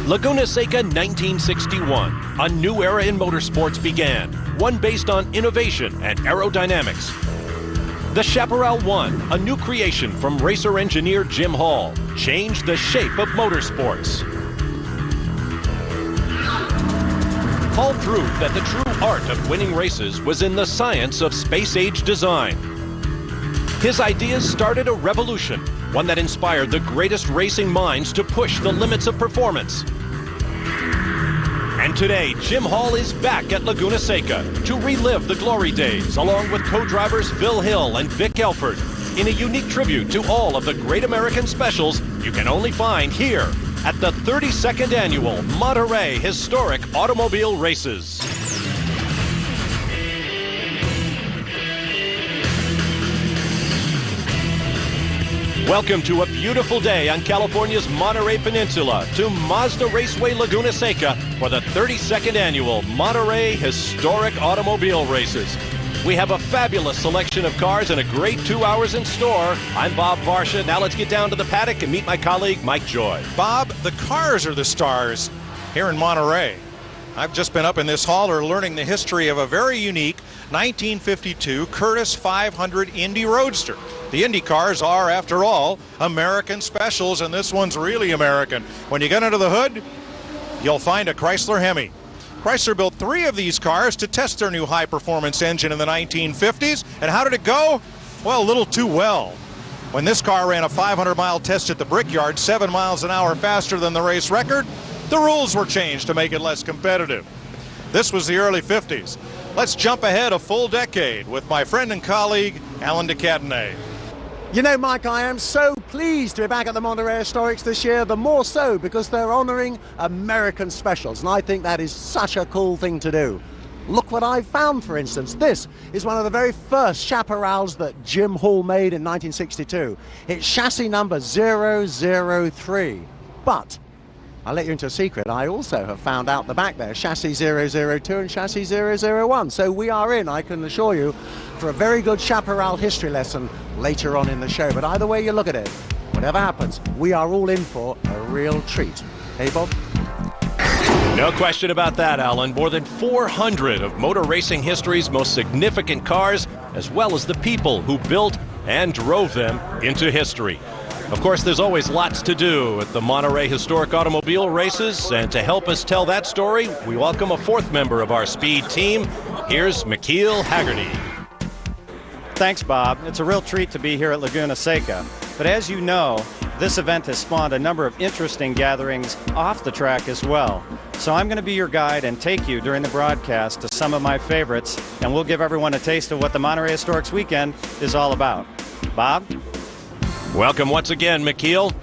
Laguna Seca 1961. A new era in motorsports began, one based on innovation and aerodynamics. The Chaparral 1, a new creation from racer engineer Jim Hall, changed the shape of motorsports. Hall proved that the true art of winning races was in the science of space-age design. His ideas started a revolution, one that inspired the greatest racing minds to push the limits of performance. And today, Jim Hall is back at Laguna Seca to relive the glory days, along with co-drivers Phil Hill and Vic Elford, in a unique tribute to all of the great American specials you can only find here at the 32nd Annual Monterey Historic Automobile Races. Welcome to a beautiful day on California's Monterey Peninsula to Mazda Raceway Laguna Seca for the 32nd Annual Monterey Historic Automobile Races. We have a fabulous selection of cars and a great 2 hours in store. I'm Bob Varsha. Now let's get down to the paddock and meet my colleague, Mike Joy. Bob, the cars are the stars here in Monterey. I've just been up in this hauler learning the history of a very unique 1952 Curtis 500 Indy Roadster. The Indy cars are, after all, American specials, and this one's really American. When you get under the hood, you'll find a Chrysler Hemi. Chrysler built 3 of these cars to test their new high-performance engine in the 1950s, and how did it go? Well, a little too well. When this car ran a 500-mile test at the Brickyard, 7 miles an hour faster than the race record, the rules were changed to make it less competitive. This was the early 50s. Let's jump ahead a full decade with my friend and colleague, Alan de Cadenet. You know, Mike, I am so pleased to be back at the Monterey Historics this year, the more so because they're honoring American specials, and I think that is such a cool thing to do. Look what I've found, for instance. This is one of the very first Chaparrals that Jim Hall made in 1962. It's chassis number 003. But I'll let you into a secret. I also have found out the back there, chassis 002 and chassis 001. So we are in, I can assure you, for a very good Chaparral history lesson later on in the show. But either way you look at it, whatever happens, we are all in for a real treat. Hey, Bob? No question about that, Alan. More than 400 of motor racing history's most significant cars, as well as the people who built and drove them into history. Of course, there's always lots to do at the Monterey Historic Automobile Races, and to help us tell that story, we welcome a 4th member of our speed team. Here's McKeel Haggerty. Thanks, Bob. It's a real treat to be here at Laguna Seca. But as you know, this event has spawned a number of interesting gatherings off the track as well. So I'm going to be your guide and take you during the broadcast to some of my favorites, and we'll give everyone a taste of what the Monterey Historics weekend is all about. Bob? Welcome once again, McKeel.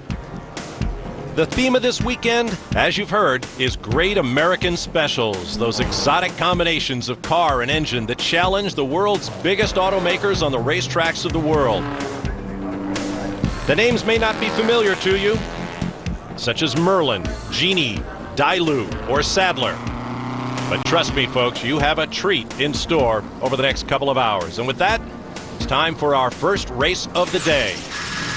The theme of this weekend, as you've heard, is great American specials, those exotic combinations of car and engine that challenge the world's biggest automakers on the racetracks of the world. The names may not be familiar to you, such as Merlin, Genie, Dailou, or Sadler. But trust me, folks, you have a treat in store over the next couple of hours. And with that, it's time for our first race of the day.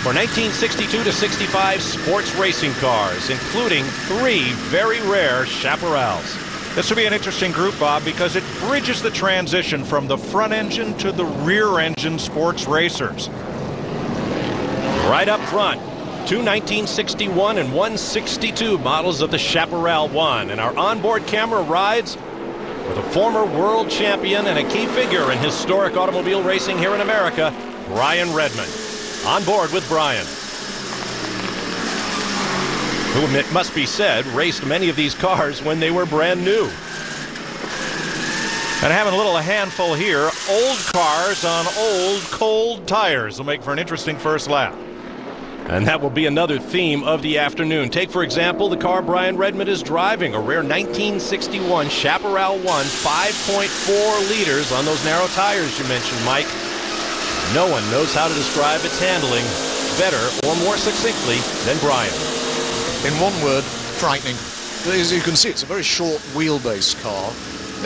For 1962 to 65 sports racing cars, including 3 very rare Chaparrals. This will be an interesting group, Bob, because it bridges the transition from the front engine to the rear engine sports racers. Right up front, 2 1961 and 162 models of the Chaparral 1, and our onboard camera rides with a former world champion and a key figure in historic automobile racing here in America, Brian Redmond. On board with Brian, who, it must be said, raced many of these cars when they were brand new. And having a handful here, old cars on old, cold tires will make for an interesting first lap. And that will be another theme of the afternoon. Take, for example, the car Brian Redmond is driving, a rare 1961 Chaparral 1, 5.4 liters on those narrow tires you mentioned, Mike. No one knows how to describe its handling better or more succinctly than Brian. In one word, frightening. As you can see, it's a very short wheelbase car.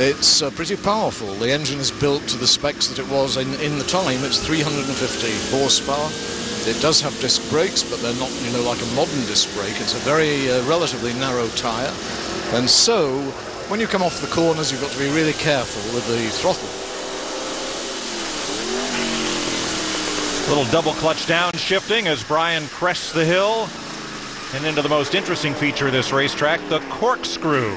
It's pretty powerful. The engine is built to the specs that it was in the time. It's 350 horsepower. It does have disc brakes, but they're not, you know, like a modern disc brake. It's a very relatively narrow tyre. And so, when you come off the corners, you've got to be really careful with the throttle. Little double clutch downshifting as Brian crests the hill and into the most interesting feature of this racetrack, the corkscrew.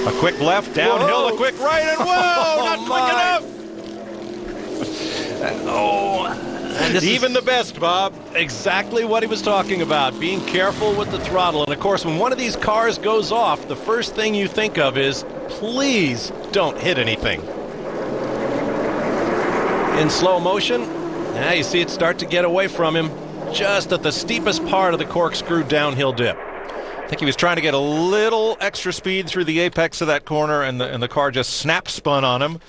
A quick left, downhill, a quick right, and whoa, not quick enough. And Even the best, Bob. Exactly what he was talking about, being careful with the throttle. And of course, when one of these cars goes off, the first thing you think of is, please don't hit anything. In slow motion, now you see it start to get away from him just at the steepest part of the corkscrew downhill dip. I think he was trying to get a little extra speed through the apex of that corner, and the car just snap spun on him.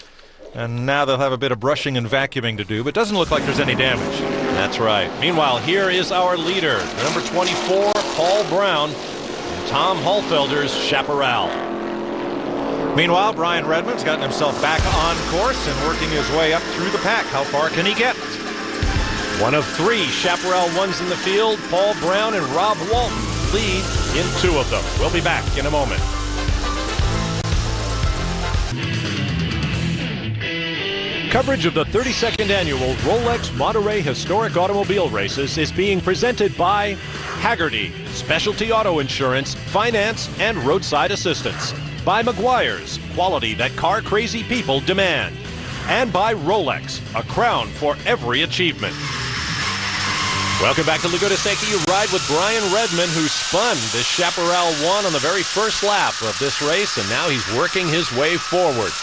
And now they'll have a bit of brushing and vacuuming to do, but it doesn't look like there's any damage. That's right. Meanwhile, here is our leader, number 24, Paul Brown, and Tom Hallfelder's Chaparral. Meanwhile, Brian Redmond's gotten himself back on course and working his way up through the pack. How far can he get? One of three Chaparral ones in the field. Paul Brown and Rob Walton lead in two of them. We'll be back in a moment. Coverage of the 32nd annual Rolex Monterey Historic Automobile Races is being presented by Haggerty, Specialty Auto Insurance, Finance, and Roadside Assistance. By McGuire's, quality that car-crazy people demand. And by Rolex, a crown for every achievement. Welcome back to Laguna Seca. You ride with Brian Redmond, who spun this Chaparral 1 on the very first lap of this race, and now he's working his way forward.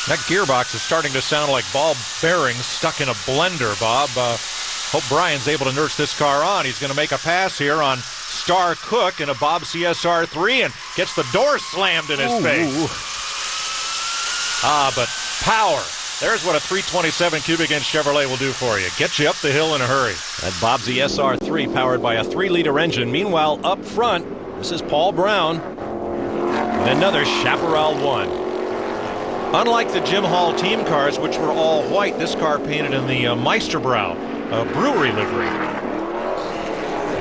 That gearbox is starting to sound like ball bearings stuck in a blender, Bob. Hope Brian's able to nurse this car on. He's going to make a pass here on Star Cook in a Bob CSR3 and gets the door slammed in his face. But power. There's what a 327 cubic inch Chevrolet will do for you. Get you up the hill in a hurry. That Bobsy SR3 powered by a 3-liter engine. Meanwhile, up front, this is Paul Brown with another Chaparral 1. Unlike the Jim Hall team cars, which were all white, this car painted in the Meisterbrau brewery livery.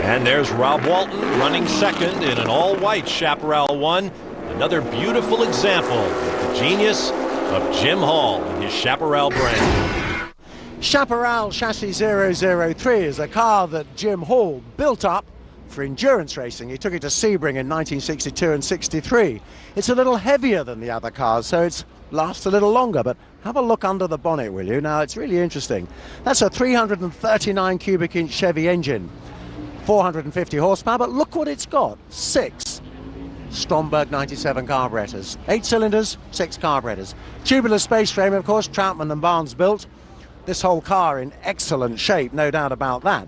And there's Rob Walton running second in an all-white Chaparral 1. Another beautiful example of the genius of Jim Hall and his Chaparral brand. Chaparral Chassis 003 is a car that Jim Hall built up for endurance racing. He took it to Sebring in 1962 and 63. It's a little heavier than the other cars, so it's lasts a little longer, but have a look under the bonnet, will you? Now, it's really interesting. That's a 339 cubic inch Chevy engine, 450 horsepower, but look what it's got. 6 Stromberg 97 carburetors, 8 cylinders, 6 carburetors. Tubular space frame, of course, Troutman and Barnes built. This whole car in excellent shape, no doubt about that.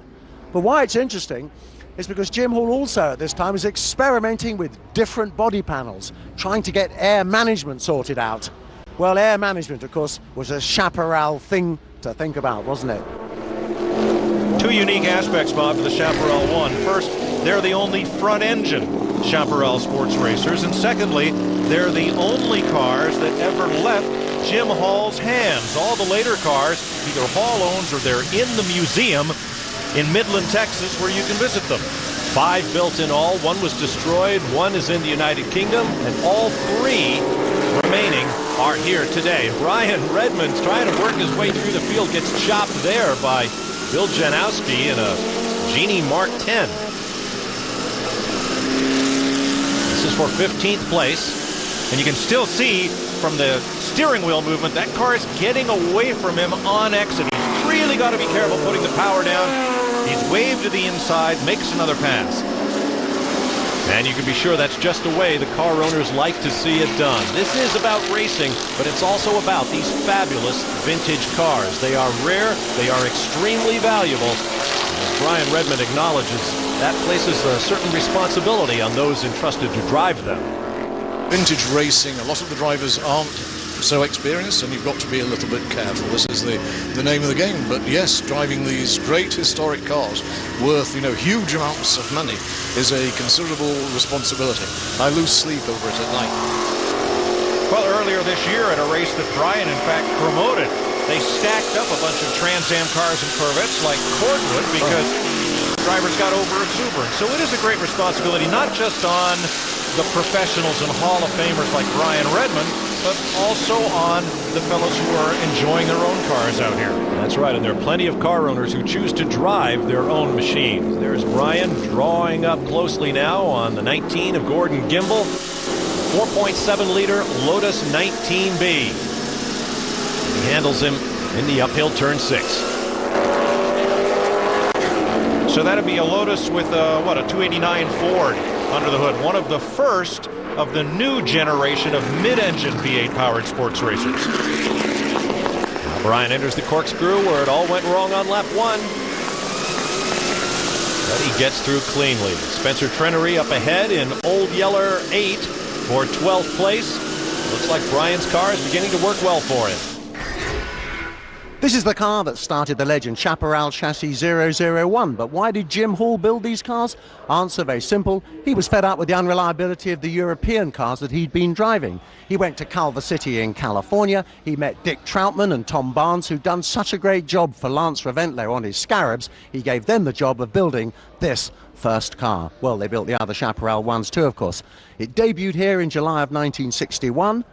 But why it's interesting is because Jim Hall also at this time is experimenting with different body panels, trying to get air management sorted out. Well, air management, of course, was a Chaparral thing to think about, wasn't it? Two unique aspects, Bob, to the Chaparral 1. First, they're the only front-engine Chaparral sports racers, and secondly, they're the only cars that ever left Jim Hall's hands. All the later cars, either Hall owns or they're in the museum in Midland, Texas, where you can visit them. 5 built in all. 1 was destroyed. 1 is in the United Kingdom, and all 3 remaining are here today. Brian Redmond's trying to work his way through the field, gets chopped there by Bill Janowski in a Genie Mark 10. This is for 15th place. And you can still see from the steering wheel movement, that car is getting away from him on exit. He's really got to be careful putting the power down. He's waved to the inside, makes another pass. And you can be sure that's just the way the car owners like to see it done. This is about racing, but it's also about these fabulous vintage cars. They are rare, they are extremely valuable. As Brian Redmond acknowledges, that places a certain responsibility on those entrusted to drive them. Vintage racing, a lot of the drivers aren't so experienced, and you've got to be a little bit careful. This is the name of the game. But yes, driving these great historic cars worth, huge amounts of money is a considerable responsibility. I lose sleep over it at night. Well, earlier this year at a race that Brian, in fact, promoted, They stacked up a bunch of Trans Am cars and Corvettes like cordwood because drivers got over exuberant. So it is a great responsibility, not just on the professionals and Hall of Famers like Brian Redmond, but also on the fellows who are enjoying their own cars out here. That's right, and there are plenty of car owners who choose to drive their own machines. There's Brian drawing up closely now on the 19 of Gordon Gimbel, 4.7-liter Lotus 19B. He handles him in the uphill turn 6. So that'd be a Lotus with a 289 Ford under the hood. One of the first of the new generation of mid-engine V8-powered sports racers. Now Brian enters the corkscrew where it all went wrong on lap 1. But he gets through cleanly. Spencer Trenery up ahead in Old Yeller 8 for 12th place. Looks like Brian's car is beginning to work well for him. This is the car that started the legend, Chaparral Chassis 001. But why did Jim Hall build these cars? Answer very simple. He was fed up with the unreliability of the European cars that he'd been driving. He went to Culver City in California. He met Dick Troutman and Tom Barnes, who'd done such a great job for Lance Reventlow on his Scarabs. He gave them the job of building this first car. Well, they built the other Chaparral ones too, of course. It debuted here in July of 1961.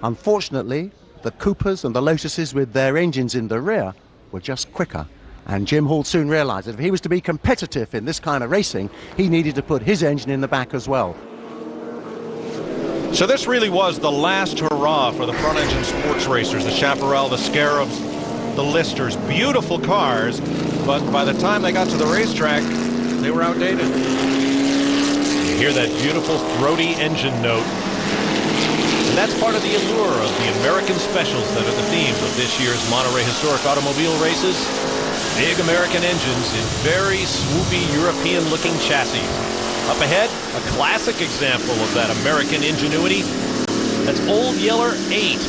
Unfortunately, the Coopers and the Lotuses with their engines in the rear were just quicker. And Jim Hall soon realized that if he was to be competitive in this kind of racing, he needed to put his engine in the back as well. So this really was the last hurrah for the front-engine sports racers, the Chaparral, the Scarabs, the Listers. Beautiful cars, but by the time they got to the racetrack, they were outdated. You hear that beautiful throaty engine note. And that's part of the allure of the American specials that are the themes of this year's Monterey Historic Automobile Races. Big American engines in very swoopy European-looking chassis. Up ahead, a classic example of that American ingenuity. That's Old Yeller 8,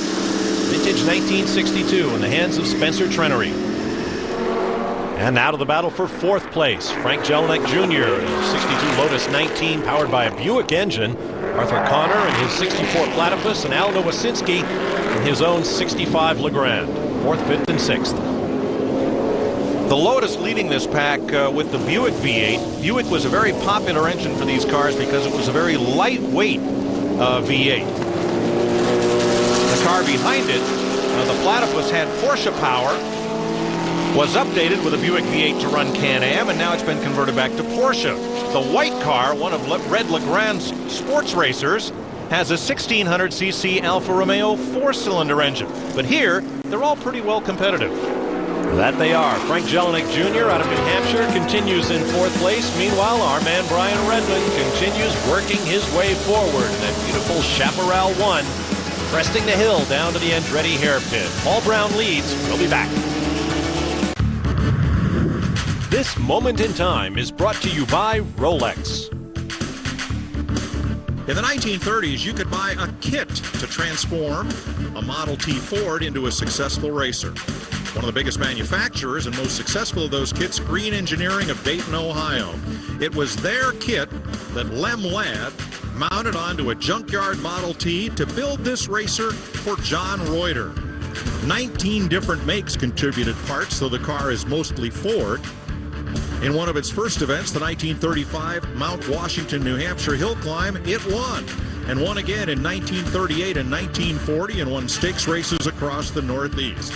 vintage 1962, in the hands of Spencer Trenery. And now to the battle for 4th place. Frank Jelinek Jr., 62 Lotus 19, powered by a Buick engine. Arthur Connor in his 64 Platypus, and Al Nowosinski in his own 65 Legrand. 4th, 5th, and 6th. The Lotus leading this pack with the Buick V8. Buick was a very popular engine for these cars because it was a very lightweight V8. The car behind it, the Platypus, had Porsche power, was updated with a Buick V8 to run Can-Am, and now it's been converted back to Porsche. The white car, one of Red Legrand's sports racers, has a 1600cc Alfa Romeo 4-cylinder engine. But here, they're all pretty well competitive. That they are. Frank Jelinek Jr. out of New Hampshire continues in 4th place. Meanwhile, our man Brian Redmond continues working his way forward in that beautiful Chaparral 1, cresting the hill down to the Andretti hairpin. Paul Brown leads. We'll be back. This moment in time is brought to you by Rolex. In the 1930s, you could buy a kit to transform a Model T Ford into a successful racer. One of the biggest manufacturers and most successful of those kits, Green Engineering of Dayton, Ohio. It was their kit that Lem Ladd mounted onto a junkyard Model T to build this racer for John Reuter. 19 different makes contributed parts, though the car is mostly Ford. In one of its first events, the 1935 Mount Washington, New Hampshire hill climb, it won. And won again in 1938 and 1940 and won stakes races across the Northeast.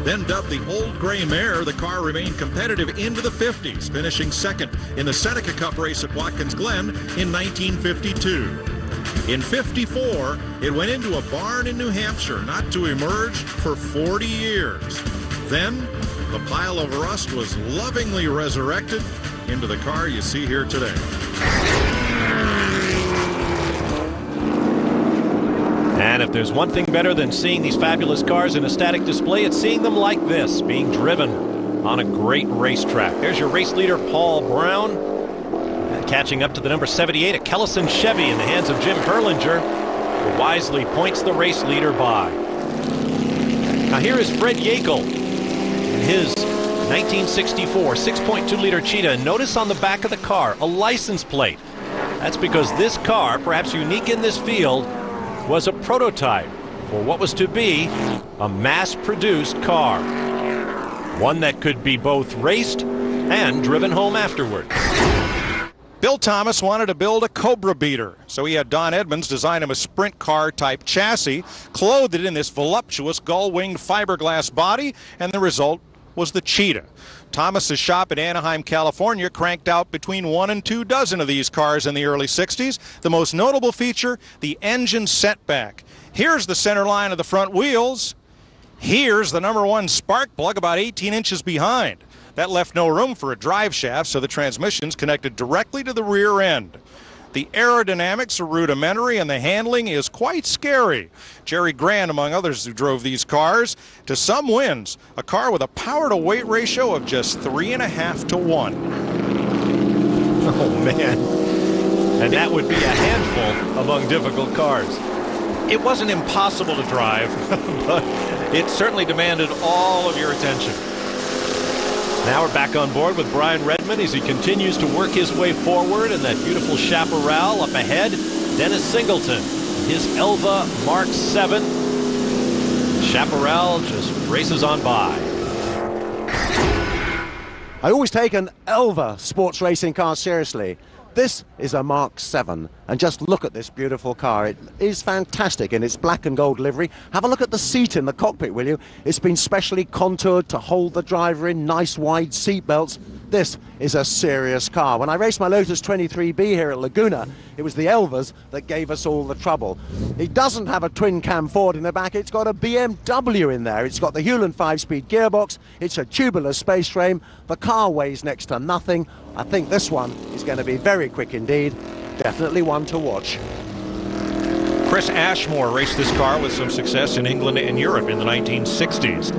Then dubbed the Old Gray Mare, the car remained competitive into the 50s, finishing second in the Seneca Cup race at Watkins Glen in 1952. In 54, it went into a barn in New Hampshire, not to emerge for 40 years. Then, the pile of rust was lovingly resurrected into the car you see here today. And if there's one thing better than seeing these fabulous cars in a static display, it's seeing them like this, being driven on a great racetrack. There's your race leader, Paul Brown. And catching up to the number 78, a Kellison Chevy in the hands of Jim Herlinger, who wisely points the race leader by. Now here is Fred Yakel in his 1964 6.2-liter Cheetah. And notice on the back of the car, a license plate. That's because this car, perhaps unique in this field, was a prototype, for what was to be a mass-produced car. One that could be both raced and driven home afterward. Bill Thomas wanted to build a Cobra beater, so he had Don Edmonds design him a sprint car type chassis, clothed it in this voluptuous gull-winged fiberglass body, and the result was the Cheetah. Thomas's shop in Anaheim, California cranked out between 1 and 2 dozen of these cars in the early 60s. The most notable feature, the engine setback. Here's the center line of the front wheels. Here's the #1 spark plug about 18 inches behind. That left no room for a drive shaft, so the transmission's connected directly to the rear end. The aerodynamics are rudimentary and the handling is quite scary. Jerry Grant, among others who drove these cars, to some wins. A car with a power-to-weight ratio of just 3.5 to 1. Oh, man. And that would be a handful among difficult cars. It wasn't impossible to drive, but it certainly demanded all of your attention. Now we're back on board with Brian Redmond as he continues to work his way forward in that beautiful Chaparral. Up ahead, Dennis Singleton, his Elva Mark 7. Chaparral just races on by. I always take an Elva sports racing car seriously. This is a Mark 7, and just look at this beautiful car. It is fantastic in its black and gold livery. Have a look at the seat in the cockpit, will you? It's been specially contoured to hold the driver in, nice wide seat belts. This is a serious car. When I raced my Lotus 23B here at Laguna, it was the Elvas that gave us all the trouble. It doesn't have a twin-cam Ford in the back. It's got a BMW in there. It's got the Hewland 5-speed gearbox. It's a tubular space frame. The car weighs next to nothing. I think this one is going to be very quick indeed. Definitely one to watch. Chris Ashmore raced this car with some success in England and Europe in the 1960s.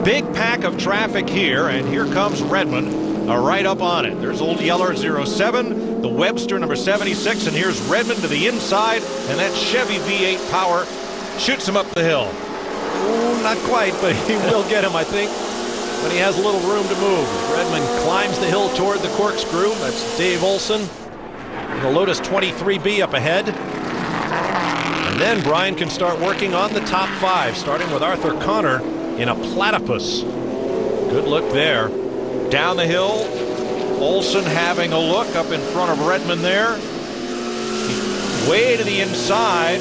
Big pack of traffic here, and here comes Redmond right up on it. There's Old Yeller 07, the Webster number 76, and here's Redmond to the inside, and that Chevy V8 Power shoots him up the hill. Ooh, not quite, but he will get him, I think, when he has a little room to move. Redmond climbs the hill toward the corkscrew. That's Dave Olson. The Lotus 23B up ahead. And then Brian can start working on the top 5, starting with Arthur Connor in a Platypus. Good look there. Down the hill, Olson having a look up in front of Redmond there. Way to the inside.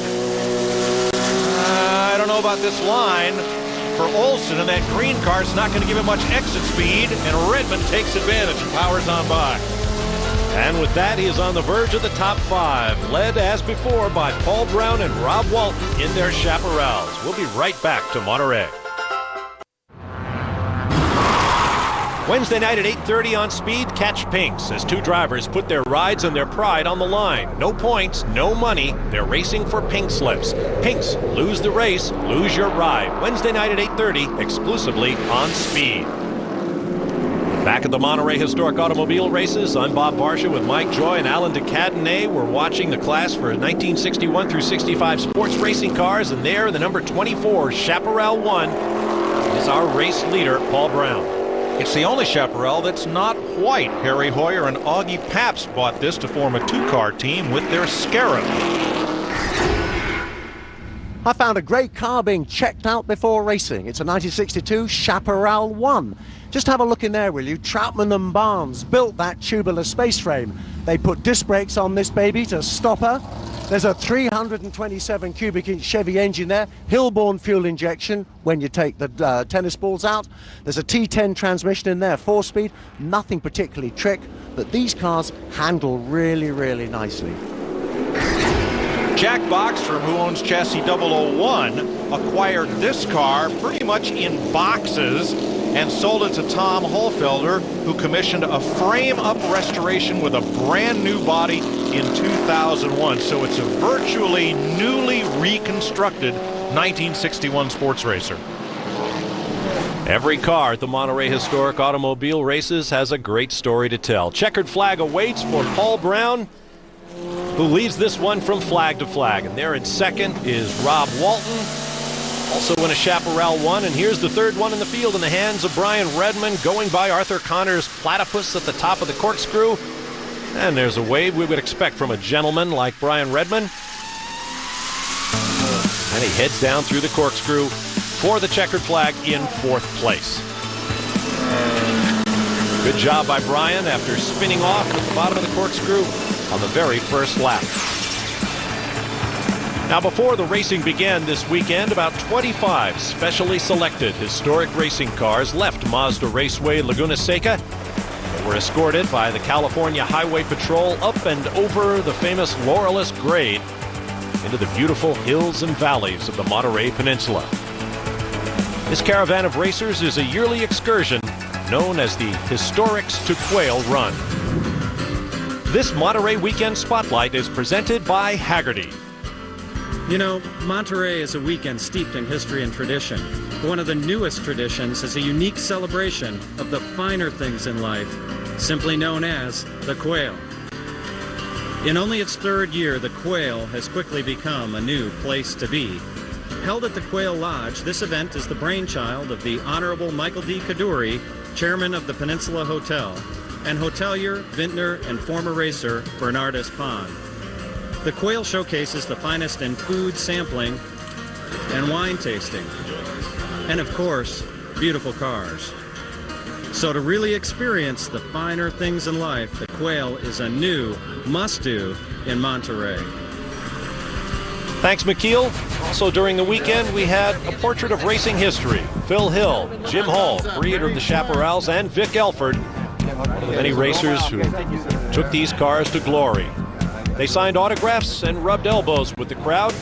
I don't know about this line for Olson, and that green car's not going to give him much exit speed, and Redmond takes advantage and powers on by. And with that, he is on the verge of the top 5, led as before by Paul Brown and Rob Walton in their Chaparrals. We'll be right back to Monterey. Wednesday night at 8:30 on Speed, catch Pinks as 2 drivers put their rides and their pride on the line. No points, no money. They're racing for pink slips. Pinks, lose the race, lose your ride. Wednesday night at 8:30, exclusively on Speed. Back at the Monterey Historic Automobile Races, I'm Bob Varsha with Mike Joy and Alan DeCadenet. We're watching the class for 1961 through 65 sports racing cars, and there, the number 24 Chaparral 1 is our race leader, Paul Brown. It's the only Chaparral that's not white. Harry Hoyer and Augie Pabst bought this to form a 2-car team with their Scarab. I found a great car being checked out before racing. It's a 1962 Chaparral 1. Just have a look in there, will you? Troutman and Barnes built that tubular space frame. They put disc brakes on this baby to stop her. There's a 327 cubic inch Chevy engine there, Hillborn fuel injection when you take the tennis balls out. There's a T10 transmission in there, 4-speed, nothing particularly trick, but these cars handle really, really nicely. Jack Boxstrom, who owns Chassis 001, acquired this car pretty much in boxes and sold it to Tom Holfelder, who commissioned a frame-up restoration with a brand new body in 2001. So it's a virtually newly reconstructed 1961 sports racer. Every car at the Monterey Historic Automobile Races has a great story to tell. Checkered flag awaits for Paul Brown, who leads this one from flag to flag. And there in second is Rob Walton, also in a Chaparral 1. And here's the 3rd one in the field in the hands of Brian Redmond, going by Arthur Connor's Platypus at the top of the corkscrew. And there's a wave we would expect from a gentleman like Brian Redmond. And he heads down through the corkscrew for the checkered flag in 4th place. Good job by Brian after spinning off at the bottom of the corkscrew on the very first lap. Now, before the racing began this weekend, about 25 specially selected historic racing cars left Mazda Raceway Laguna Seca. They were escorted by the California Highway Patrol up and over the famous Laurelist Grade into the beautiful hills and valleys of the Monterey Peninsula. This caravan of racers is a yearly excursion known as the Historics to Quail Run. This Monterey Weekend Spotlight is presented by Haggerty. You know, Monterey is a weekend steeped in history and tradition. One of the newest traditions is a unique celebration of the finer things in life, simply known as the quail. In only its 3rd year, the quail has quickly become a new place to be. Held at the Quail Lodge, this event is the brainchild of the Honorable Michael D. Kaduri, chairman of the Peninsula Hotel, and hotelier, vintner, and former racer Bernardus Pond. The quail showcases the finest in food sampling and wine tasting, and of course, beautiful cars. So to really experience the finer things in life, the quail is a new must-do in Monterey. Thanks, McKeel. Also during the weekend, we had a portrait of racing history. Phil Hill, Jim Hall, creator of the Chaparrals, and Vic Elford, one of the many racers who took these cars to glory. They signed autographs and rubbed elbows with the crowd.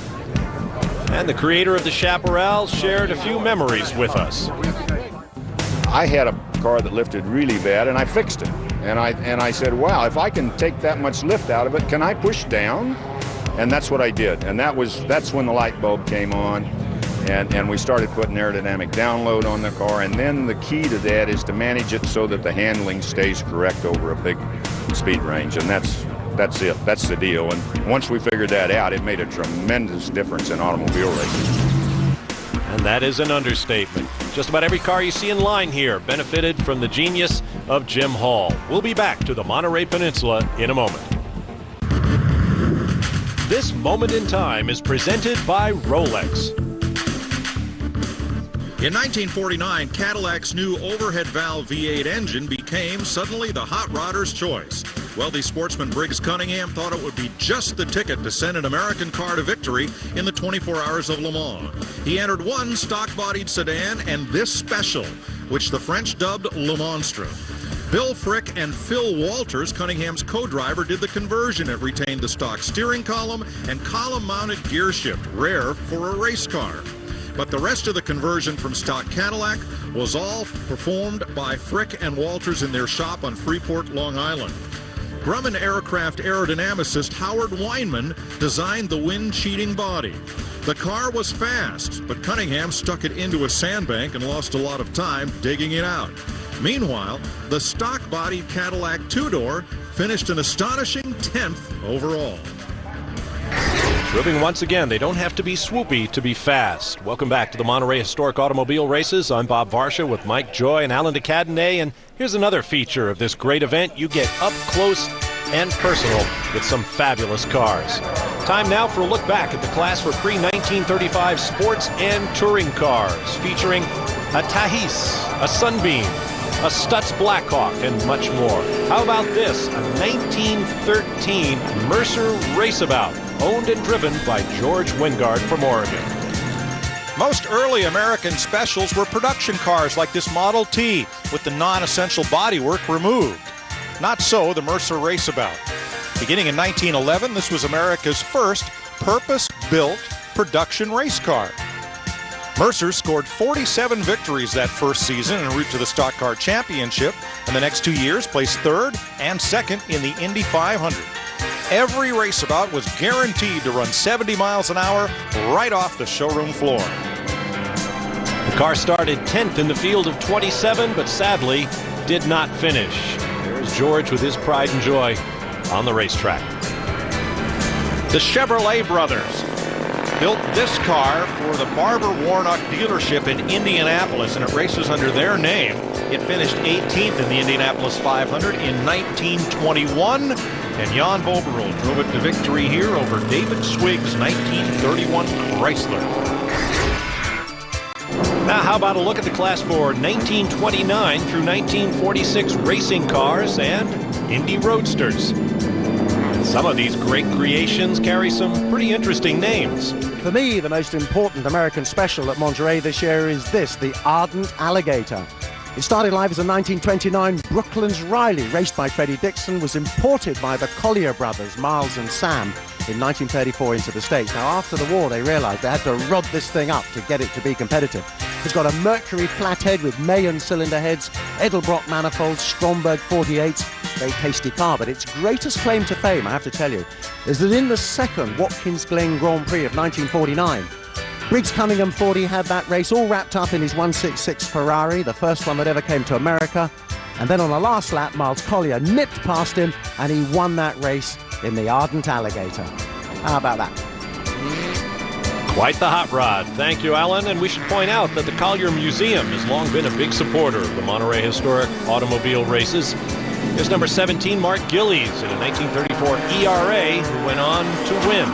And the creator of the Chaparrals shared a few memories with us. I had a car that lifted really bad, and I fixed it. And I said, wow, if I can take that much lift out of it, can I push down? And that's what I did. And that's when the light bulb came on. And we started putting aerodynamic download on the car. And then the key to that is to manage it so that the handling stays correct over a big speed range. And that's it. That's the deal. And once we figured that out, it made a tremendous difference in automobile racing. And that is an understatement. Just about every car you see in line here benefited from the genius of Jim Hall. We'll be back to the Monterey Peninsula in a moment. This moment in time is presented by Rolex. In 1949, Cadillac's new overhead valve V8 engine became suddenly the hot rodder's choice. Wealthy sportsman Briggs Cunningham thought it would be just the ticket to send an American car to victory in the 24 Hours of Le Mans. He entered one stock-bodied sedan and this special, which the French dubbed Le Monstre. Bill Frick and Phil Walters, Cunningham's co-driver, did the conversion. It retained the stock steering column and column-mounted gear shift, rare for a race car. But the rest of the conversion from stock Cadillac was all performed by Frick and Walters in their shop on Freeport, Long Island. Grumman aircraft aerodynamicist Howard Weinman designed the wind-cheating body. The car was fast, but Cunningham stuck it into a sandbank and lost a lot of time digging it out. Meanwhile, the stock-bodied Cadillac two-door finished an astonishing 10th overall. Proving once again, they don't have to be swoopy to be fast. Welcome back to the Monterey Historic Automobile Races. I'm Bob Varsha with Mike Joy and Alan DeCadenet, and here's another feature of this great event. You get up close and personal with some fabulous cars. Time now for a look back at the class for pre-1935 sports and touring cars, featuring a Tahis, a Sunbeam, a Stutz Blackhawk, and much more. How about this? A 1913 Mercer Raceabout, owned and driven by George Wingard from Oregon. Most early American specials were production cars like this Model T with the non-essential bodywork removed. Not so the Mercer Raceabout. Beginning in 1911, this was America's first purpose-built production race car. Mercer scored 47 victories that first season en route to the Stock Car Championship, and the next 2 years placed third and second in the Indy 500. Every raceabout was guaranteed to run 70 miles an hour right off the showroom floor. The car started 10th in the field of 27, but sadly did not finish. There's George with his pride and joy on the racetrack. The Chevrolet brothers built this car for the Barber Warnock dealership in Indianapolis, and it races under their name. It finished 18th in the Indianapolis 500 in 1921, and Jan Boberl drove it to victory here over David Swig's 1931 Chrysler. Now, how about a look at the class for 1929 through 1946 racing cars and Indy Roadsters. Some of these great creations carry some pretty interesting names. For me, the most important American special at Monterey this year is this, the Ardent Alligator. It started live as a 1929 Brooklands Riley, raced by Freddie Dixon, was imported by the Collier brothers, Miles and Sam, in 1934 into the States. Now, after the war, they realized they had to rod this thing up to get it to be competitive. It's got a Mercury flathead with Mayen cylinder heads, Edelbrock manifolds, Stromberg 48s. Very tasty car, but its greatest claim to fame, I have to tell you, is that in the second Watkins Glen Grand Prix of 1949, Briggs Cunningham 40 had that race all wrapped up in his 166 Ferrari, the first one that ever came to America. And then on the last lap, Miles Collier nipped past him and he won that race in the Ardent Alligator. How about that? Quite the hot rod. Thank you, Alan. And we should point out that the Collier Museum has long been a big supporter of the Monterey Historic automobile races. Here's number 17, Mark Gillies, in a 1934 ERA, who went on to win.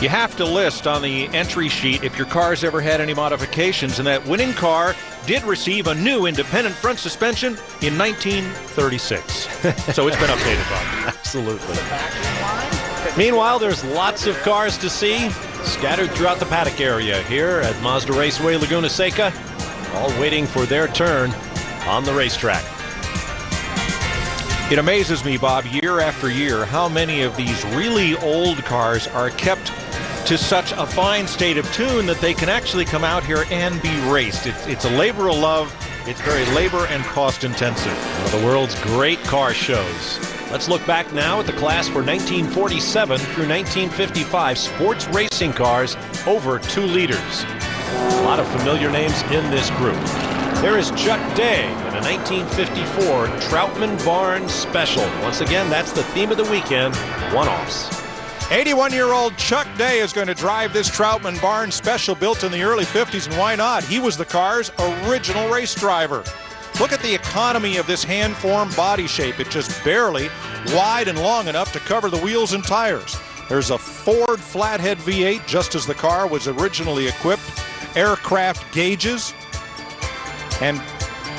You have to list on the entry sheet if your car's ever had any modifications, and that winning car did receive a new independent front suspension in 1936. So it's been updated, Bob. Absolutely. Meanwhile, there's lots of cars to see scattered throughout the paddock area here at Mazda Raceway Laguna Seca, all waiting for their turn on the racetrack. It amazes me, Bob, year after year, how many of these really old cars are kept to such a fine state of tune that they can actually come out here and be raced. It's a labor of love. It's very labor and cost intensive. One of the world's great car shows. Let's look back now at the class for 1947 through 1955 sports racing cars over 2 liters. A lot of familiar names in this group. There is Chuck Day in a 1954 Troutman Barn Special. Once again, that's the theme of the weekend, one-offs. 81-year-old Chuck Day is going to drive this Troutman Barn Special built in the early 50s, and why not? He was the car's original race driver. Look at the economy of this hand-formed body shape. It's just barely wide and long enough to cover the wheels and tires. There's a Ford flathead V8, just as the car was originally equipped, aircraft gauges, and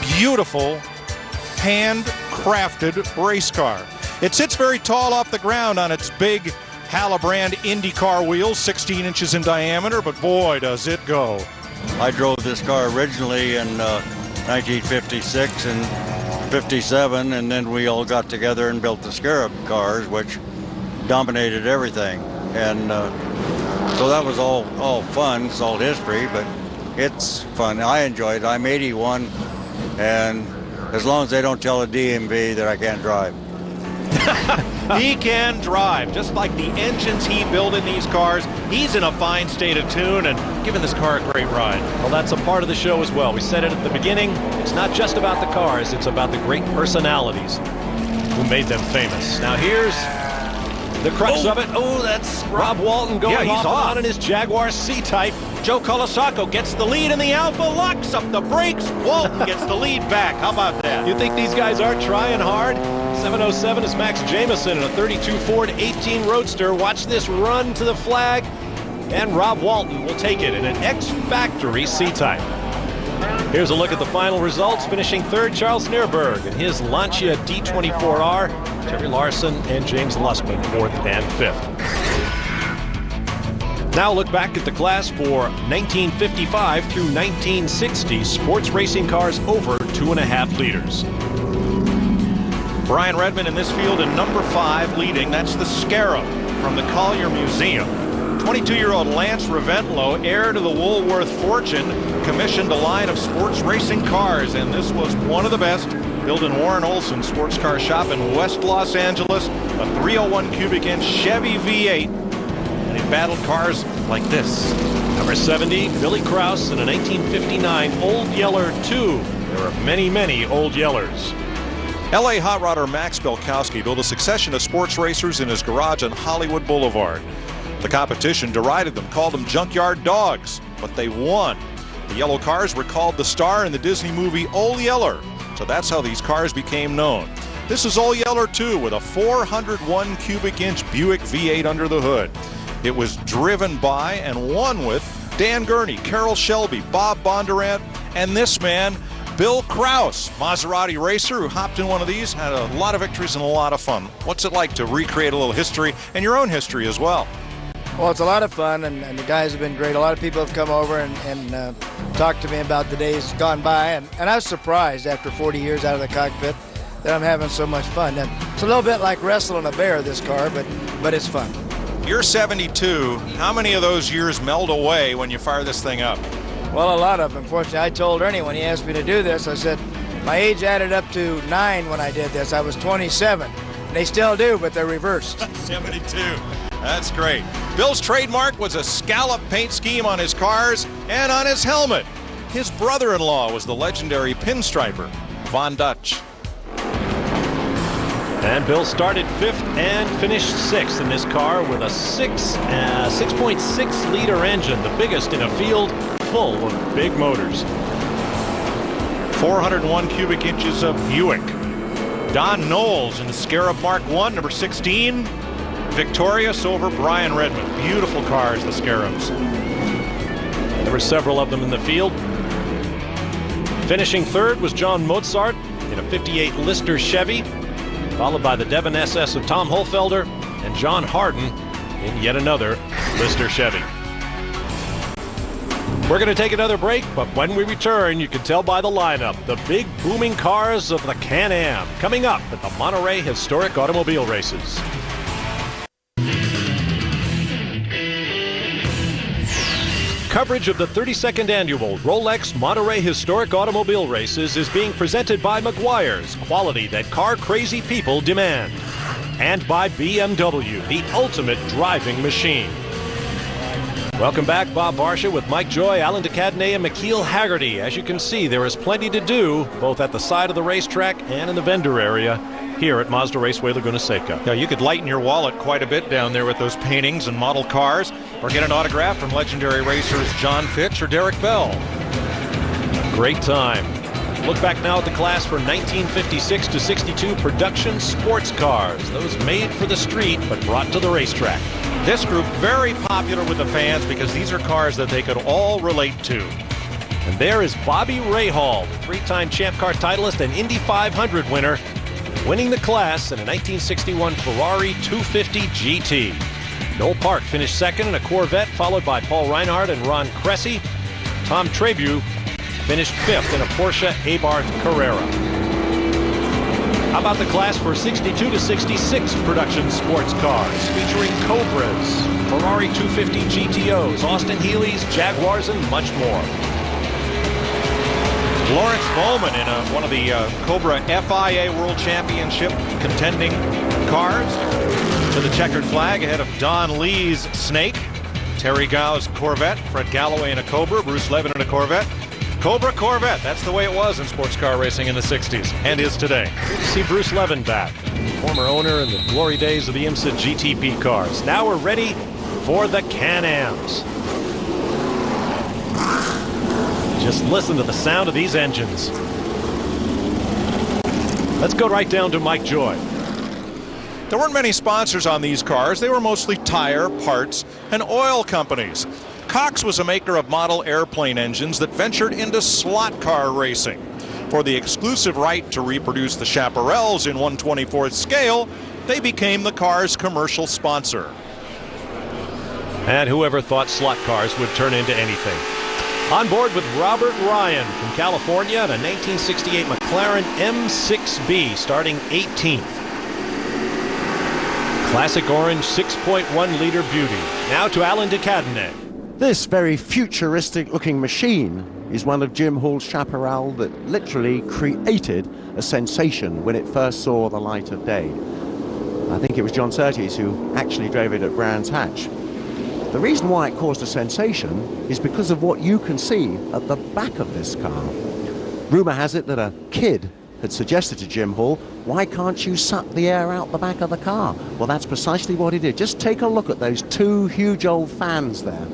beautiful hand-crafted race car. It sits very tall off the ground on its big Halabrand IndyCar wheels, 16 inches in diameter, but boy, does it go. I drove this car originally in 1956 and 57, and then we all got together and built the Scarab cars, which dominated everything. And so that was all fun. It's all history, but it's fun. I enjoyed it. I'm 81, and as long as they don't tell a DMV that I can't drive. He can drive, just like the engines he built in these cars. He's in a fine state of tune and giving this car a great ride. Well, that's a part of the show as well. We said it at the beginning. It's not just about the cars. It's about the great personalities who made them famous. Now here's the crux of it. Oh, that's Rob Walton going off and on in his Jaguar C-Type. Joe Colasacco gets the lead in the Alfa, locks up the brakes. Walton gets the lead back. How about that? You think these guys aren't trying hard? 707 is Max Jamison in a 32 Ford 18 Roadster. Watch this run to the flag, and Rob Walton will take it in an X-Factory C-Type. Here's a look at the final results. Finishing third, Charles Neerberg in his Lancia D24R. Terry Larson and James Lussman, fourth and fifth. Now look back at the class for 1955 through 1960 sports racing cars over 2.5 liters. Brian Redmond in this field in number 5 leading. That's the Scarab from the Collier Museum. 22-year-old Lance Raventlow, heir to the Woolworth fortune, commissioned a line of sports racing cars, and this was one of the best, built in Warren Olson's sports car shop in West Los Angeles, a 301 cubic inch Chevy V8, and he battled cars like this. Number 70, Billy Krause in a 1959 Old Yeller 2. There are many, many Old Yellers. L.A. hot rodder Max Belkowski built a succession of sports racers in his garage on Hollywood Boulevard. The competition derided them, called them junkyard dogs, but they won. The yellow cars were called the star in the Disney movie Old Yeller, so that's how these cars became known. This is all Yeller too, with a 401 cubic inch Buick V8 under the hood. It was driven by and won with Dan Gurney, Carroll Shelby, Bob Bondurant, and this man, Bill Kraus, Maserati racer who hopped in one of these, had a lot of victories and a lot of fun. What's it like to recreate a little history and your own history as well? Well, it's a lot of fun, and the guys have been great. A lot of people have come over and talked to me about the days gone by, and I was surprised after 40 years out of the cockpit that I'm having so much fun. And it's a little bit like wrestling a bear, this car, but it's fun. You're 72. How many of those years meld away when you fire this thing up? Well, a lot of them. Unfortunately, I told Ernie when he asked me to do this, I said, my age added up to 9 when I did this. I was 27. They still do, but they're reversed. 72. That's great. Bill's trademark was a scallop paint scheme on his cars and on his helmet. His brother-in-law was the legendary pinstriper, Von Dutch. And Bill started 5th and finished 6th in this car with a 6.6 liter engine, the biggest in a field full of big motors. 401 cubic inches of Buick. Don Knowles in the Scarab Mark I, number 16. Victorious over Brian Redmond. Beautiful cars, the Scarabs. There were several of them in the field. Finishing 3rd was John Mozart in a 58 Lister Chevy, followed by the Devon SS of Tom Holfelder and John Harden in yet another Lister Chevy. We're going to take another break, but when we return, you can tell by the lineup, the big booming cars of the Can-Am coming up at the Monterey Historic Automobile Races. Coverage of the 32nd Annual Rolex Monterey Historic Automobile Races is being presented by Meguiar's, quality that car-crazy people demand. And by BMW, the ultimate driving machine. Welcome back, Bob Varsha with Mike Joy, Alan DeCadenet, and McKeel Haggerty. As you can see, there is plenty to do, both at the side of the racetrack and in the vendor area here at Mazda Raceway Laguna Seca. Now, you could lighten your wallet quite a bit down there with those paintings and model cars, or get an autograph from legendary racers John Fitch or Derek Bell. Great time. Look back now at the class for 1956 to 62 production sports cars. Those made for the street, but brought to the racetrack. This group very popular with the fans because these are cars that they could all relate to. And there is Bobby Rahal, the 3-time Champ Car titleist and Indy 500 winner, winning the class in a 1961 Ferrari 250 GT. Noel Park finished 2nd in a Corvette, followed by Paul Reinhardt and Ron Cressy. Tom Trebue finished 5th in a Porsche Abarth Carrera. How about the class for 62 to 66 production sports cars, featuring Cobras, Ferrari 250 GTOs, Austin Healey's, Jaguars, and much more. Lawrence Bowman in one of the Cobra FIA World Championship contending cars to the checkered flag ahead of Don Lee's Snake, Terry Gow's Corvette, Fred Galloway in a Cobra, Bruce Levin in a Corvette. Cobra Corvette, that's the way it was in sports car racing in the 60s and is today. Good to see Bruce Levin back, former owner in the glory days of the IMSA GTP cars. Now we're ready for the Can-Ams. Just listen to the sound of these engines. Let's go right down to Mike Joy. There weren't many sponsors on these cars. They were mostly tire, parts, and oil companies. Cox was a maker of model airplane engines that ventured into slot car racing. For the exclusive right to reproduce the Chaparrals in 1/24th scale, they became the car's commercial sponsor. And whoever thought slot cars would turn into anything. On board with Robert Ryan from California in a 1968 McLaren M6B, starting 18th. Classic orange 6.1 liter beauty. Now to Alan DeCadenet. This very futuristic looking machine is one of Jim Hall's Chaparral that literally created a sensation when it first saw the light of day. I think it was John Surtees who actually drove it at Brands Hatch. The reason why it caused a sensation is because of what you can see at the back of this car. Rumor has it that a kid had suggested to Jim Hall, why can't you suck the air out the back of the car? Well, that's precisely what he did. Just take a look at those two huge old fans there.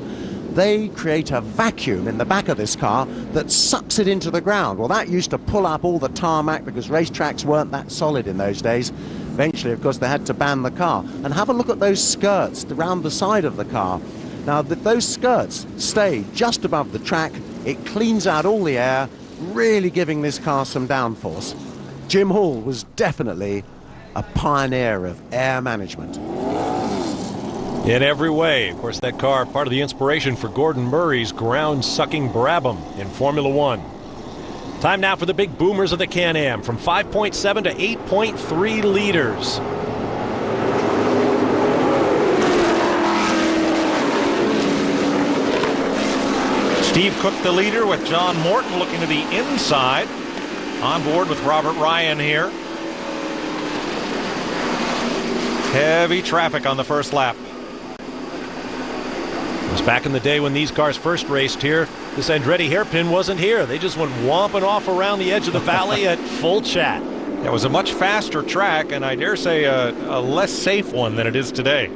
they create a vacuum in the back of this car that sucks it into the ground. Well, that used to pull up all the tarmac because racetracks weren't that solid in those days. Eventually, of course, they had to ban the car. And have a look at those skirts around the side of the car. Now, those skirts stay just above the track. It cleans out all the air, really giving this car some downforce. Jim Hall was definitely a pioneer of air management. In every way. Of course, that car, part of the inspiration for Gordon Murray's ground-sucking Brabham in Formula One. Time now for the big boomers of the Can-Am, from 5.7 to 8.3 liters. Steve Cook, the leader, with John Morton looking to the inside. On board with Robert Ryan here. Heavy traffic on the first lap. It was back in the day when these cars first raced here. This Andretti hairpin wasn't here. They just went whomping off around the edge of the valley at full chat. It was a much faster track, and I dare say a less safe one than it is today.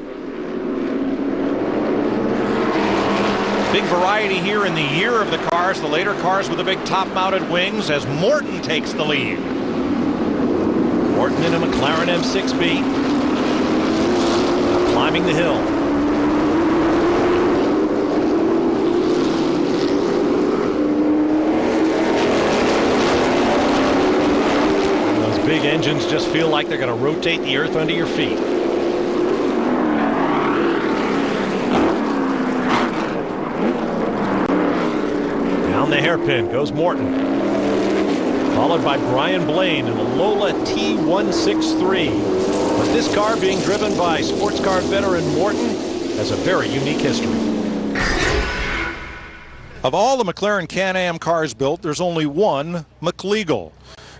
Big variety here in the year of the cars. The later cars with the big top-mounted wings as Morton takes the lead. Morton in a McLaren M6B. Climbing the hill. Those big engines just feel like they're going to rotate the earth under your feet. Down the hairpin goes Morton, followed by Brian Blaine in a Lola T163. But this car, being driven by sports car veteran Morton, has a very unique history. Of all the McLaren Can-Am cars built, there's only one McLegal.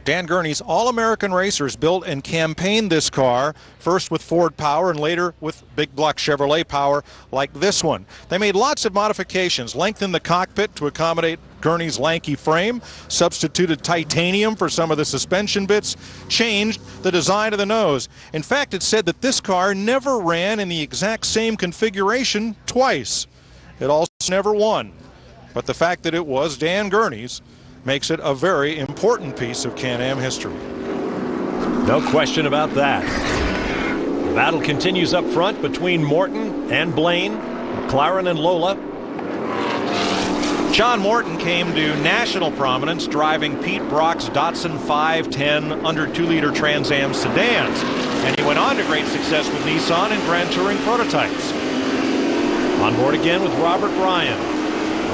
Dan Gurney's All-American Racers built and campaigned this car, first with Ford power and later with big block Chevrolet power like this one. They made lots of modifications, lengthened the cockpit to accommodate Gurney's lanky frame, substituted titanium for some of the suspension bits, changed the design of the nose. In fact, it's said that this car never ran in the exact same configuration twice. It also never won. But the fact that it was Dan Gurney's makes it a very important piece of Can-Am history. No question about that. The battle continues up front between Morton and Blaine, McLaren and Lola. John Morton came to national prominence driving Pete Brock's Datsun 510 under 2-liter Trans Am sedans, and he went on to great success with Nissan and Grand Touring prototypes. On board again with Robert Ryan,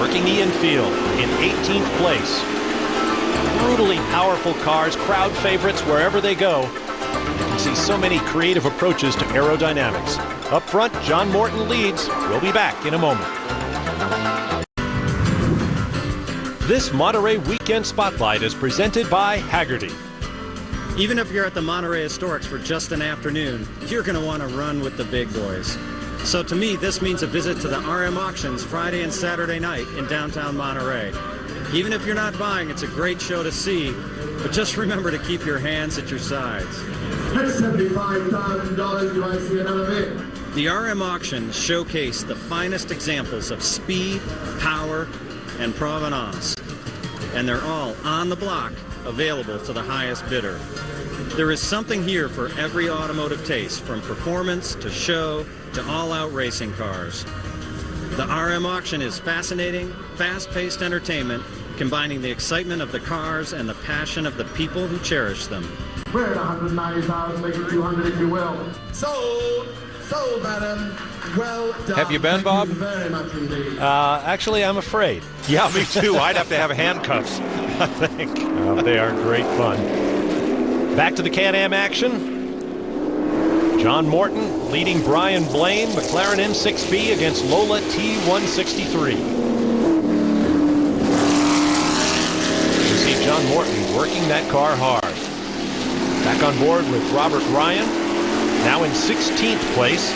working the infield in 18th place. Brutally powerful cars, crowd favorites wherever they go. You can see so many creative approaches to aerodynamics. Up front, John Morton leads. We'll be back in a moment. This Monterey Weekend Spotlight is presented by Hagerty. Even if you're at the Monterey Historics for just an afternoon, you're going to want to run with the big boys. So to me, this means a visit to the RM auctions Friday and Saturday night in downtown Monterey. Even if you're not buying, it's a great show to see, but just remember to keep your hands at your sides. That's $75,000. You want to see another bid? The RM auctions showcase the finest examples of speed, power, and provenance, and they're all on the block, available to the highest bidder. There is something here for every automotive taste, from performance to show to all-out racing cars. The RM auction is fascinating, fast-paced entertainment, combining the excitement of the cars and the passion of the people who cherish them. We're at 190,000, make it 200 if you will. Sold, madam. Well done. Have you been, Bob? Thank you very much indeed. Actually, I'm afraid. Yeah, me too. I'd have to have handcuffs, I think. They are great fun. Back to the Can-Am action. John Morton leading Brian Blaine, McLaren M6B against Lola T163. You see John Morton working that car hard. Back on board with Robert Ryan, now in 16th place.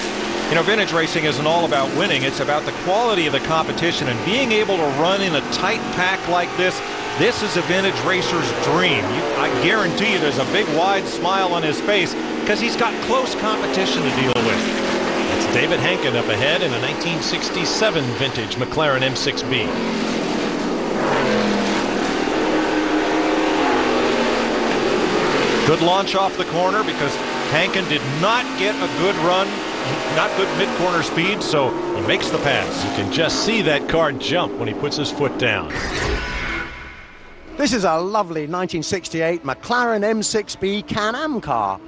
You know, vintage racing isn't all about winning. It's about the quality of the competition and being able to run in a tight pack like this. This is a vintage racer's dream. I guarantee you there's a big wide smile on his face because he's got close competition to deal with. It's David Hankin up ahead in a 1967 vintage McLaren M6B. Good launch off the corner because Hankin did not get a good run, not good mid-corner speed, so he makes the pass. You can just see that car jump when he puts his foot down. This is a lovely 1968 McLaren M6B Can-Am car.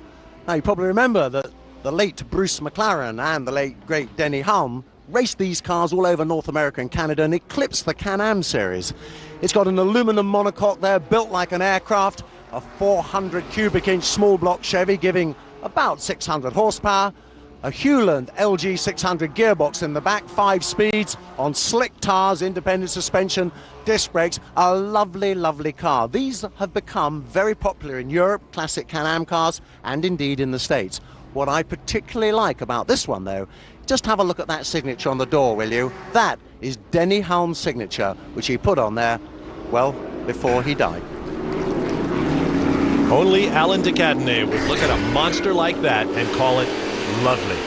Now, you probably remember that the late Bruce McLaren and the late great Denny Hulme raced these cars all over North America and Canada and eclipsed the Can-Am series. It's got an aluminum monocoque there, built like an aircraft, a 400 cubic inch small block Chevy giving about 600 horsepower, a Hewland LG 600 gearbox in the back, 5 speeds on slick tires, independent suspension, disc brakes. A lovely, lovely car. These have become very popular in Europe, classic Can-Am cars, and indeed in the States. What I particularly like about this one, though, just have a look at that signature on the door, will you? That is Denny Hulme's signature, which he put on there, well, before he died. Only Alan de Cadenet would look at a monster like that and call it lovely.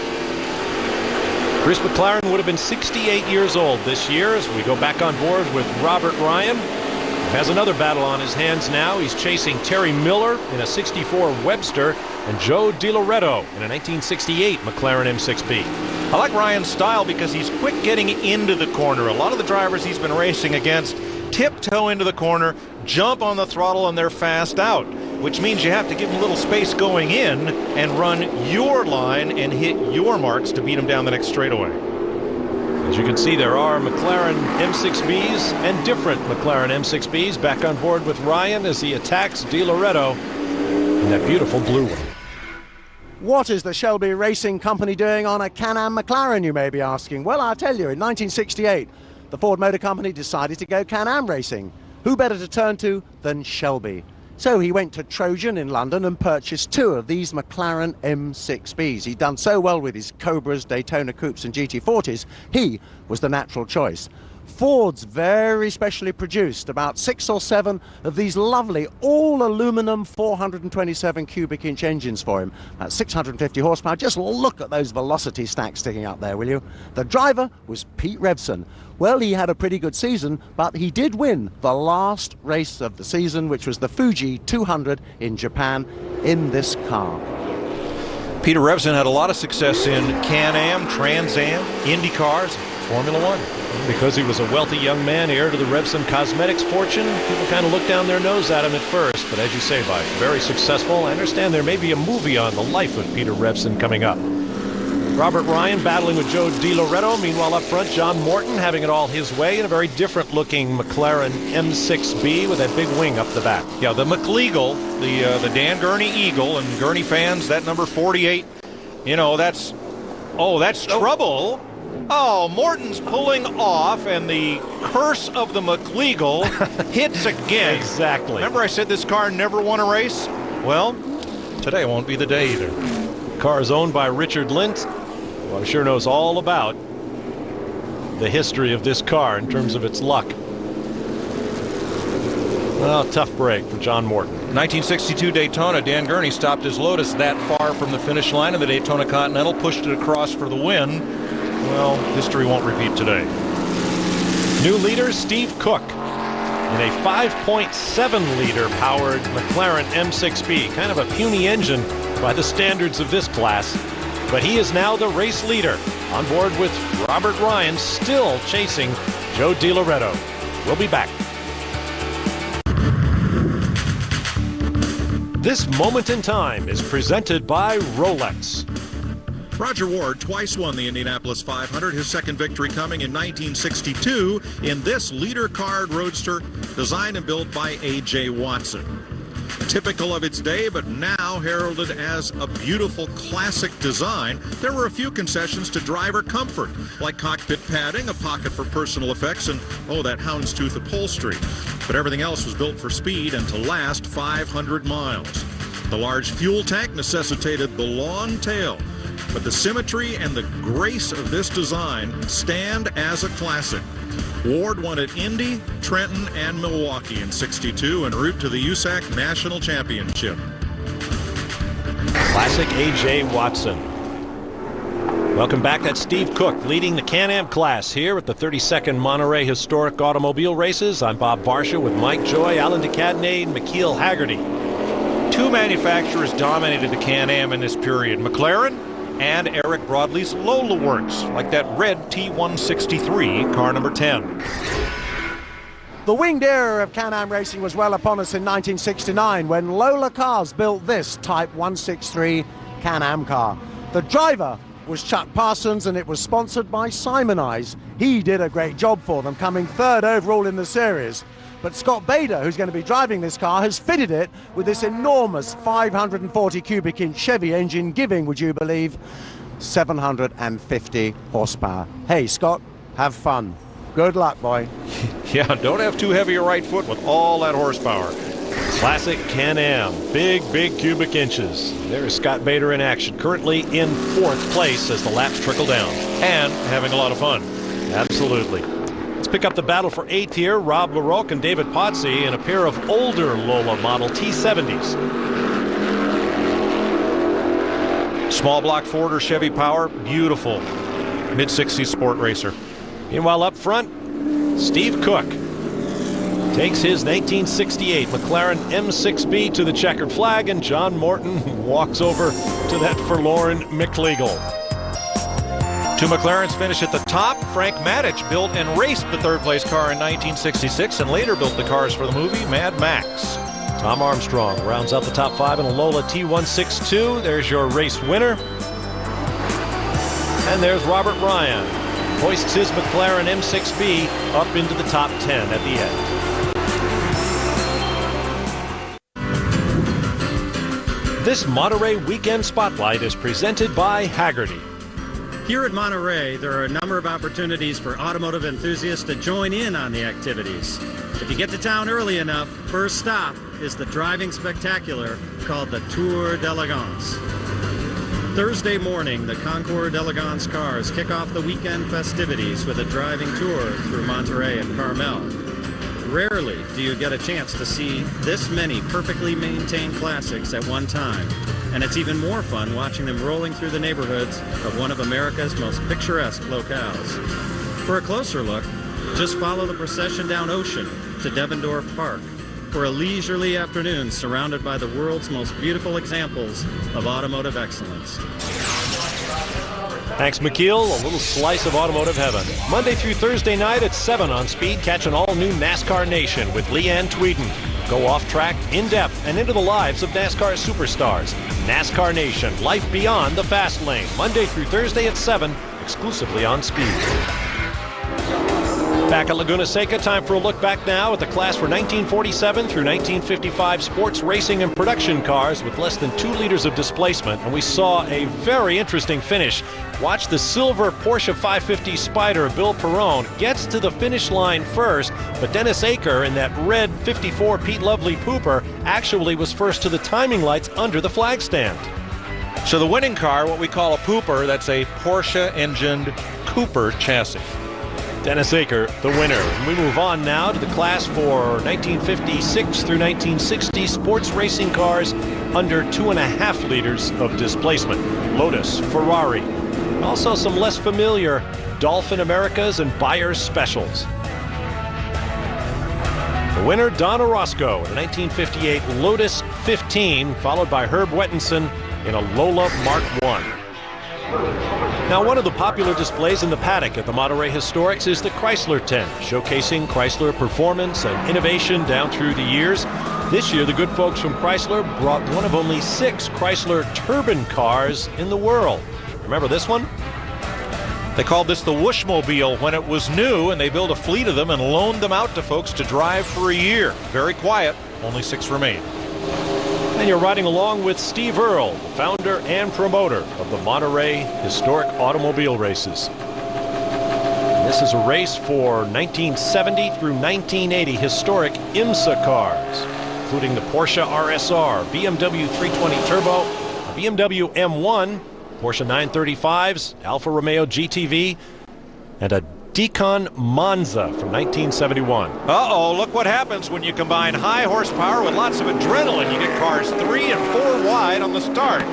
Bruce McLaren would have been 68 years old this year as we go back on board with Robert Ryan. He has another battle on his hands now. He's chasing Terry Miller in a 64 Webster and Joe DiLoretto in a 1968 McLaren M6B. I like Ryan's style because he's quick getting into the corner. A lot of the drivers he's been racing against tiptoe into the corner, jump on the throttle, and they're fast out, which means you have to give them a little space going in and run your line and hit your marks to beat them down the next straightaway. As you can see, there are McLaren M6Bs and different McLaren M6Bs back on board with Ryan as he attacks DiLoretto in that beautiful blue one. What is the Shelby Racing Company doing on a Can-Am McLaren, you may be asking? Well, I'll tell you, in 1968, the Ford Motor Company decided to go Can-Am racing. Who better to turn to than Shelby? So he went to Trojan in London and purchased 2 of these McLaren M6Bs. He'd done so well with his Cobras, Daytona Coupes and GT40s, he was the natural choice. Ford's very specially produced about 6 or 7 of these lovely all-aluminum 427 cubic inch engines for him. That's 650 horsepower. Just look at those velocity stacks sticking up there, will you? The driver was Pete Revson. Well, he had a pretty good season, but he did win the last race of the season, which was the Fuji 200 in Japan, in this car. Peter Revson had a lot of success in Can-Am, Trans Am, Indy cars, Formula One. Because he was a wealthy young man, heir to the Revson Cosmetics fortune, people kind of looked down their nose at him at first, but as you say, Mike, very successful. I understand there may be a movie on the life of Peter Revson coming up. Robert Ryan battling with Joe DiLoretto. Meanwhile, up front, John Morton having it all his way in a very different-looking McLaren M6B with that big wing up the back. Yeah, the McLeagle, the Dan Gurney Eagle, and Gurney fans, that number 48, you know, that's trouble. Oh, Morton's pulling off, and the curse of the McLeagle hits again. Exactly. Remember I said this car never won a race? Well, today won't be the day either. The car is owned by Richard Lint, who I'm sure knows all about the history of this car in terms of its luck. Well, tough break for John Morton. 1962 Daytona, Dan Gurney stopped his Lotus that far from the finish line in the Daytona Continental, pushed it across for the win. Well, history won't repeat today. New leader, Steve Cook, in a 5.7-liter powered McLaren M6B. Kind of a puny engine by the standards of this class. But he is now the race leader, on board with Robert Ryan, still chasing Joe DiLoretto. We'll be back. This moment in time is presented by Rolex. Roger Ward twice won the Indianapolis 500, his second victory coming in 1962 in this leader card roadster designed and built by A.J. Watson. Typical of its day, but now heralded as a beautiful classic design, there were a few concessions to driver comfort, like cockpit padding, a pocket for personal effects, and, oh, that houndstooth upholstery. But everything else was built for speed and to last 500 miles. The large fuel tank necessitated the long tail, but the symmetry and the grace of this design stand as a classic. Ward won at Indy, Trenton, and Milwaukee in '62 en route to the USAC National Championship. Classic A.J. Watson. Welcome back. That's Steve Cook leading the Can-Am class here at the 32nd Monterey Historic Automobile Races. I'm Bob Varsha with Mike Joy, Alan DeCadenet, and McKeel Haggerty. Two manufacturers dominated the Can-Am in this period, McLaren and Eric Broadley's Lola Works, like that red T163, car number 10. The winged era of Can-Am racing was well upon us in 1969 when Lola Cars built this Type 163 Can-Am car. The driver was Chuck Parsons, and it was sponsored by Simonize. He did a great job for them, coming third overall in the series. But Scott Bader, who's going to be driving this car, has fitted it with this enormous 540 cubic inch Chevy engine, giving, would you believe, 750 horsepower. Hey, Scott, have fun. Good luck, boy. Yeah, don't have too heavy a right foot with all that horsepower. Classic Can-Am, big cubic inches. There's Scott Bader in action, currently in 4th place as the laps trickle down. And having a lot of fun. Absolutely. Let's pick up the battle for 8th here. Rob LaRocque and David Potsy in a pair of older Lola Model T70s. Small block Ford or Chevy power, beautiful. Mid-60s sport racer. Meanwhile, up front, Steve Cook takes his 1968 McLaren M6B to the checkered flag, and John Morton walks over to that forlorn McLegal. Two McLarens finish at the top. Frank Maddich built and raced the third-place car in 1966 and later built the cars for the movie Mad Max. Tom Armstrong rounds out the top 5 in a Lola T162. There's your race winner. And there's Robert Ryan. Hoists his McLaren M6B up into the top 10 at the end. This Monterey Weekend Spotlight is presented by Haggerty. Here at Monterey, there are a number of opportunities for automotive enthusiasts to join in on the activities. If you get to town early enough, first stop is the driving spectacular called the Tour d'Elegance. Thursday morning, the Concours d'Elegance cars kick off the weekend festivities with a driving tour through Monterey and Carmel. Rarely do you get a chance to see this many perfectly maintained classics at one time, and it's even more fun watching them rolling through the neighborhoods of one of America's most picturesque locales. For a closer look, just follow the procession down Ocean to Devendorf Park for a leisurely afternoon surrounded by the world's most beautiful examples of automotive excellence. Thanks, McKeel. A little slice of automotive heaven. Monday through Thursday night at 7 on Speed, catch an all-new NASCAR Nation with Leanne Tweeden. Go off-track, in-depth, and into the lives of NASCAR superstars. NASCAR Nation, life beyond the fast lane. Monday through Thursday at 7, exclusively on Speed. Back at Laguna Seca, time for a look back now at the class for 1947 through 1955 sports racing and production cars with less than 2 liters of displacement. And we saw a very interesting finish. Watch the silver Porsche 550 Spider, Bill Perrone, gets to the finish line first, but Dennis Aker in that red 54 Pete Lovely Pooper actually was first to the timing lights under the flag stand. So the winning car, what we call a pooper, that's a Porsche-engined Cooper chassis. Dennis Aker, the winner. And we move on now to the class for 1956 through 1960 sports racing cars under 2.5 liters of displacement. Lotus, Ferrari, and also some less familiar Dolphin Americas and Buyers Specials. The winner, Don Orozco, in the 1958 Lotus 15, followed by Herb Wettinson in a Lola Mark I. Now, one of the popular displays in the paddock at the Monterey Historics is the Chrysler 10, showcasing Chrysler performance and innovation down through the years. This year, the good folks from Chrysler brought one of only 6 Chrysler turbine cars in the world. Remember this one? They called this the Whooshmobile when it was new, and they built a fleet of them and loaned them out to folks to drive for a year. Very quiet, only 6 remain. And you're riding along with Steve Earle, the founder and promoter of the Monterey Historic Automobile Races. And this is a race for 1970 through 1980 historic IMSA cars, including the Porsche RSR, BMW 320 Turbo, BMW M1, Porsche 935s, Alfa Romeo GTV, and a Decon Monza from 1971. Uh-oh, look what happens when you combine high horsepower with lots of adrenaline. You get cars 3 and 4 wide on the start.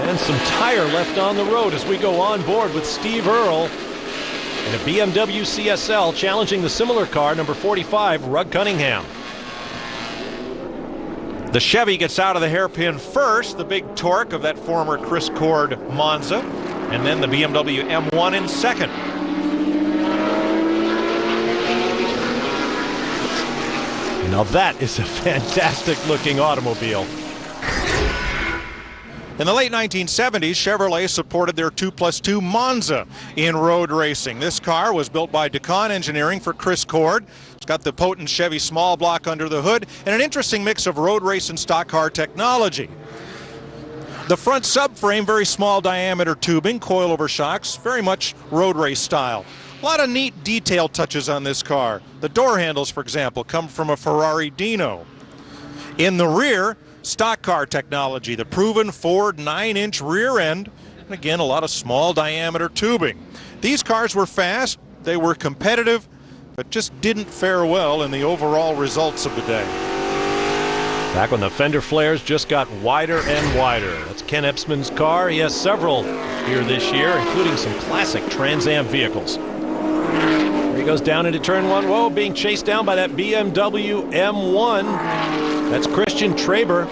And some tire left on the road as we go on board with Steve Earle in a BMW CSL challenging the similar car, number 45, Rug Cunningham. The Chevy gets out of the hairpin first, the big torque of that former Chris Cord Monza, and then the BMW M1 in second. Now that is a fantastic looking automobile. In the late 1970s, Chevrolet supported their 2+2 Monza in road racing. This car was built by Decon Engineering for Chris Cord. It's got the potent Chevy small block under the hood and an interesting mix of road race and stock car technology. The front subframe, very small diameter tubing, coilover shocks, very much road race style. A lot of neat detail touches on this car. The door handles, for example, come from a Ferrari Dino. In the rear, stock car technology, the proven Ford 9-inch rear end, and again, a lot of small diameter tubing. These cars were fast, they were competitive, but just didn't fare well in the overall results of the day. Back when the fender flares just got wider and wider. That's Ken Epsman's car. He has several here this year, including some classic Trans Am vehicles. Here he goes down into turn one. Whoa, being chased down by that BMW M1. That's Christian Traber.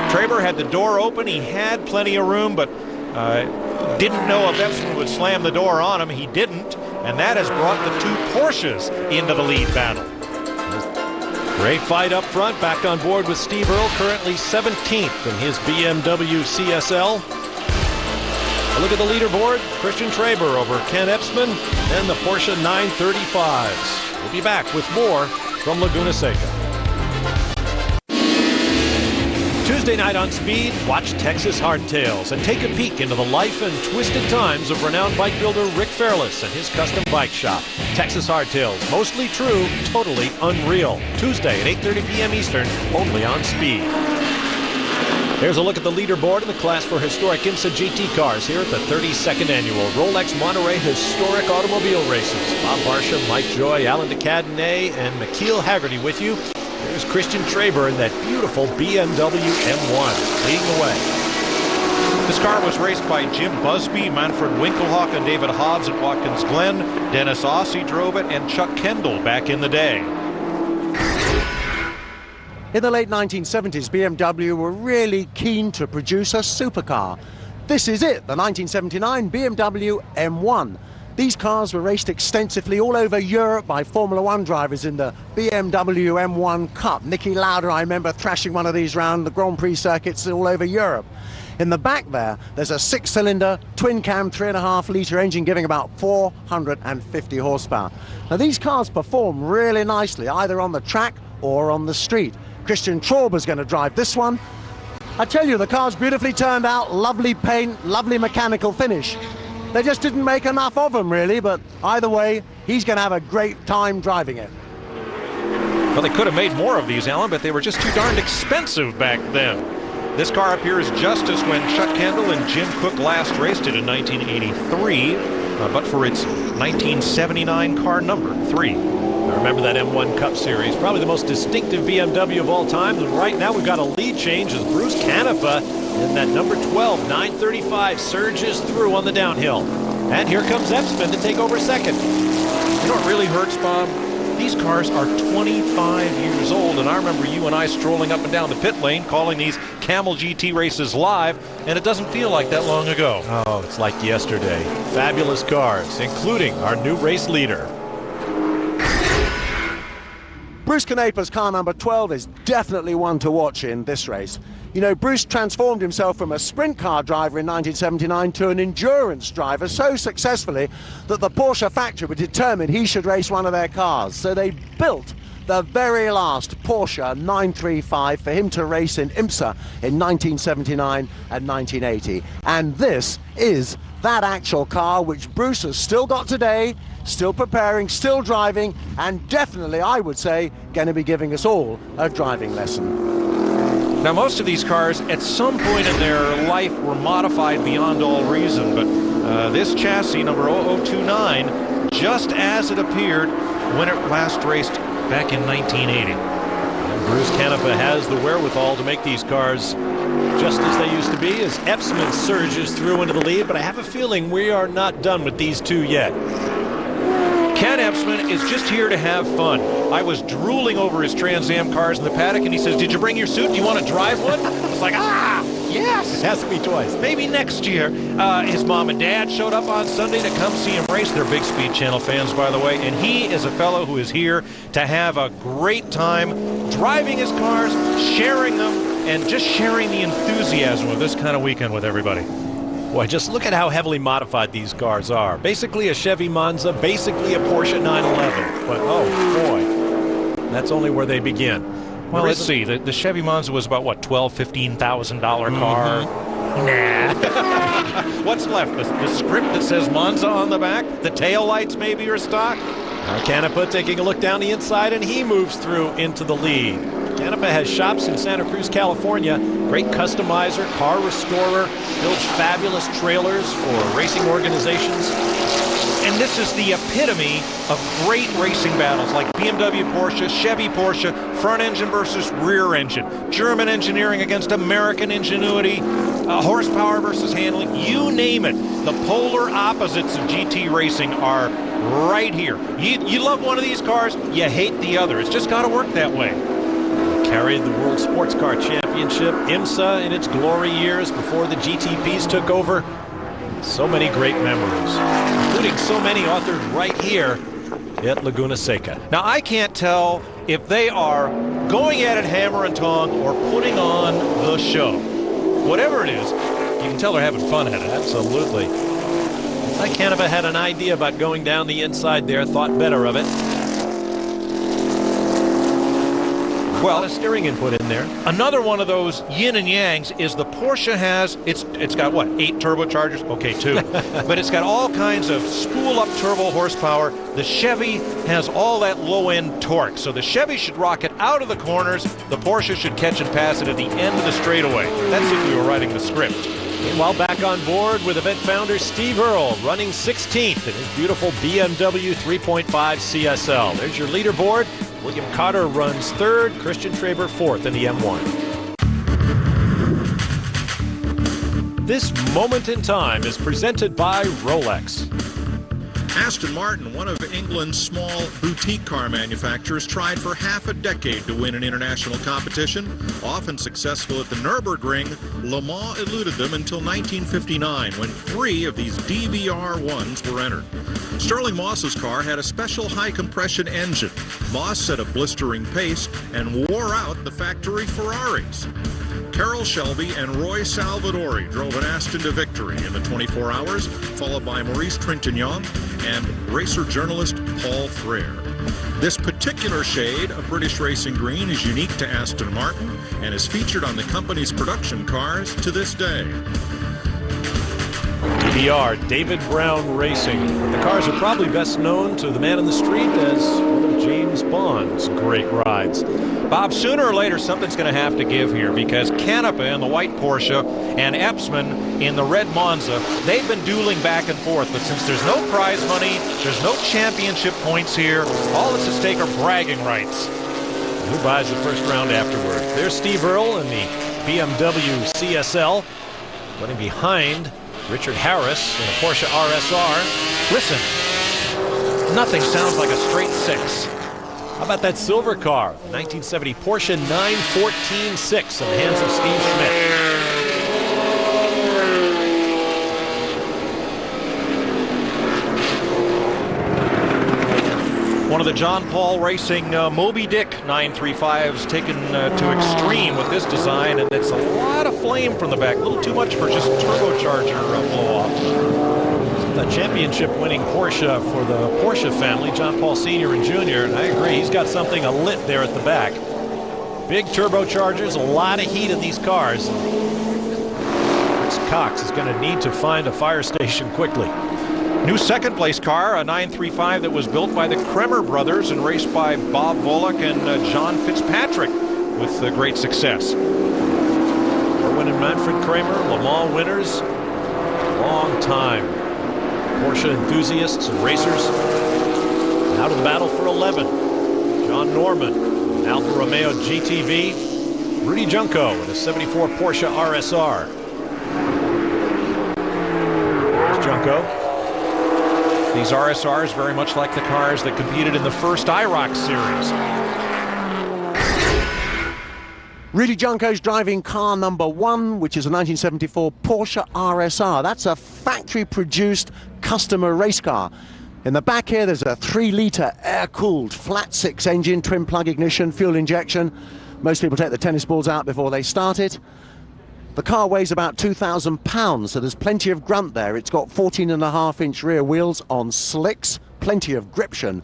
Traber had the door open. He had plenty of room, but didn't know if Epsman would slam the door on him. He didn't, and that has brought the two Porsches into the lead battle. Great fight up front. Back on board with Steve Earle, currently 17th in his BMW CSL. A look at the leaderboard. Christian Traber over Ken Epsman and the Porsche 935s. We'll be back with more from Laguna Seca. Tuesday night on Speed, watch Texas Hardtails and take a peek into the life and twisted times of renowned bike builder Rick Fairless and his custom bike shop. Texas Hardtails, mostly true, totally unreal. Tuesday at 8:30 p.m. Eastern, only on Speed. Here's a look at the leaderboard in the class for historic IMSA GT cars here at the 32nd annual Rolex Monterey Historic Automobile Races. Bob Barsham, Mike Joy, Alan DeCadenet, and McKeel Haggerty with you. There's Christian Traber in that beautiful BMW M1 leading the way. This car was raced by Jim Busby, Manfred Winkelhock, and David Hobbs at Watkins Glen. Dennis Aussie drove it, and Chuck Kendall back in the day. In the late 1970s, BMW were really keen to produce a supercar. This is it, the 1979 BMW M1. These cars were raced extensively all over Europe by Formula One drivers in the BMW M1 Cup. Niki Lauda, I remember thrashing one of these around the Grand Prix circuits all over Europe. In the back there's a 6-cylinder, twin-cam, 3.5-litre engine giving about 450 horsepower. Now, these cars perform really nicely, either on the track or on the street. Christian Traber's going to drive this one. I tell you, the car's beautifully turned out, lovely paint, lovely mechanical finish. They just didn't make enough of them, really, but either way, he's going to have a great time driving it. Well, they could have made more of these, Alan, but they were just too darned expensive back then. This car appears just as when Chuck Kendall and Jim Cook last raced it in 1983, but for its 1979 car number 3. I remember that M1 Cup Series, probably the most distinctive BMW of all time. And right now we've got a lead change as Bruce Canepa in that number 12 935 surges through on the downhill. And here comes Epsman to take over second. You know what really hurts, Bob? These cars are 25 years old, and I remember you and I strolling up and down the pit lane calling these Camel GT races live, and it doesn't feel like that long ago. Oh, it's like yesterday. Fabulous cars, including our new race leader. Bruce Canepa's car number 12 is definitely one to watch in this race. You know, Bruce transformed himself from a sprint car driver in 1979 to an endurance driver so successfully that the Porsche factory were determined he should race one of their cars. So they built the very last Porsche 935 for him to race in IMSA in 1979 and 1980. And this is that actual car which Bruce has still got today, still preparing, still driving, and definitely, I would say, going to be giving us all a driving lesson. Now, most of these cars, at some point in their life, were modified beyond all reason, but this chassis, number 0029, just as it appeared when it last raced back in 1980. And Bruce Canepa has the wherewithal to make these cars just as they used to be as Epsman surges through into the lead, but I have a feeling we are not done with these two yet. Ken Epsman is just here to have fun. I was drooling over his Trans Am cars in the paddock, and he says, "Did you bring your suit? Do you want to drive one?" I was like, yes. It has to be twice. Maybe next year. His mom and dad showed up on Sunday to come see him race. They're big Speed Channel fans, by the way, and he is a fellow who is here to have a great time driving his cars, sharing them, and just sharing the enthusiasm of this kind of weekend with everybody. Boy, just look at how heavily modified these cars are. Basically a Chevy Monza, basically a Porsche 911. But, oh, boy, that's only where they begin. Well, let's see. The Chevy Monza was about, what, $12,000, $15,000 car? Nah. What's left? The script that says Monza on the back? The tail lights maybe are stock? Canepa taking a look down the inside, and he moves through into the lead. Canepa has shops in Santa Cruz, California. Great customizer, car restorer, builds fabulous trailers for racing organizations. And this is the epitome of great racing battles like BMW Porsche, Chevy Porsche, front engine versus rear engine, German engineering against American ingenuity, horsepower versus handling, you name it. The polar opposites of GT racing are right here. You love one of these cars, you hate the other. It's just got to work that way. Carried the World Sports Car Championship, IMSA in its glory years before the GTPs took over. So many great memories, including so many authored right here at Laguna Seca. Now, I can't tell if they are going at it hammer and tong or putting on the show. Whatever it is, you can tell they're having fun at it. Absolutely. I Canepa had an idea about going down the inside there, thought better of it. Well, a lot of steering input in there. Another one of those yin and yangs is the Porsche has, it's got what, 8 turbochargers? Okay, 2. But it's got all kinds of spool-up turbo horsepower. The Chevy has all that low-end torque. So the Chevy should rocket out of the corners. The Porsche should catch and pass it at the end of the straightaway. That's if we were writing the script. Meanwhile, back on board with event founder Steve Earle, running 16th in his beautiful BMW 3.5 CSL. There's your leaderboard. William Cotter runs 3rd, Christian Traber 4th in the M1. This moment in time is presented by Rolex. Aston Martin, one of England's small boutique car manufacturers, tried for half a decade to win an international competition. Often successful at the Nürburgring, Le Mans eluded them until 1959, when 3 of these DBR1s were entered. Sterling Moss's car had a special high-compression engine. Moss set a blistering pace and wore out the factory Ferraris. Carroll Shelby and Roy Salvadori drove an Aston to victory in the 24 hours, followed by Maurice Trintignant and racer journalist Paul Frere. This particular shade of British racing green is unique to Aston Martin and is featured on the company's production cars to this day. DBR, David Brown Racing. The cars are probably best known to the man in the street as one of James Bond's great rides. Bob, sooner or later something's going to have to give here, because Canepa in the white Porsche and Epsman in the red Monza, they've been dueling back and forth, but since there's no prize money, there's no championship points here, all that's at stake are bragging rights. Who buys the first round afterward? There's Steve Earle in the BMW CSL, running behind Richard Harris in a Porsche RSR. Listen, nothing sounds like a straight 6. How about that silver car? 1970 Porsche 914-6 in the hands of Steve Schmidt. One of the John Paul Racing Moby Dick 935s taken to extreme with this design, and it's a lot of flame from the back. A little too much for just turbocharger blow-off. The championship-winning Porsche for the Porsche family, John Paul Sr. and Jr., and I agree, he's got something lit there at the back. Big turbochargers, a lot of heat in these cars. Chris Cox is going to need to find a fire station quickly. New second place car, a 935 that was built by the Kremer brothers and raced by Bob Volek and John Fitzpatrick with great success. Erwin and Manfred Kramer, Le Mans winners, long time. Porsche enthusiasts and racers. Now to the battle for 11. John Norman, Alfa Romeo GTV. Rudy Junko in a 74 Porsche RSR. There's Junko. These RSRs very much like the cars that competed in the first IROC series. Rudy Junko's driving car number 1, which is a 1974 Porsche RSR. That's a factory-produced customer race car. In the back here, there's a 3-litre air-cooled flat-six engine, twin-plug ignition, fuel injection. Most people take the tennis balls out before they start it. The car weighs about 2,000 pounds, so there's plenty of grunt there. It's got 14.5-inch rear wheels on slicks, plenty of gription.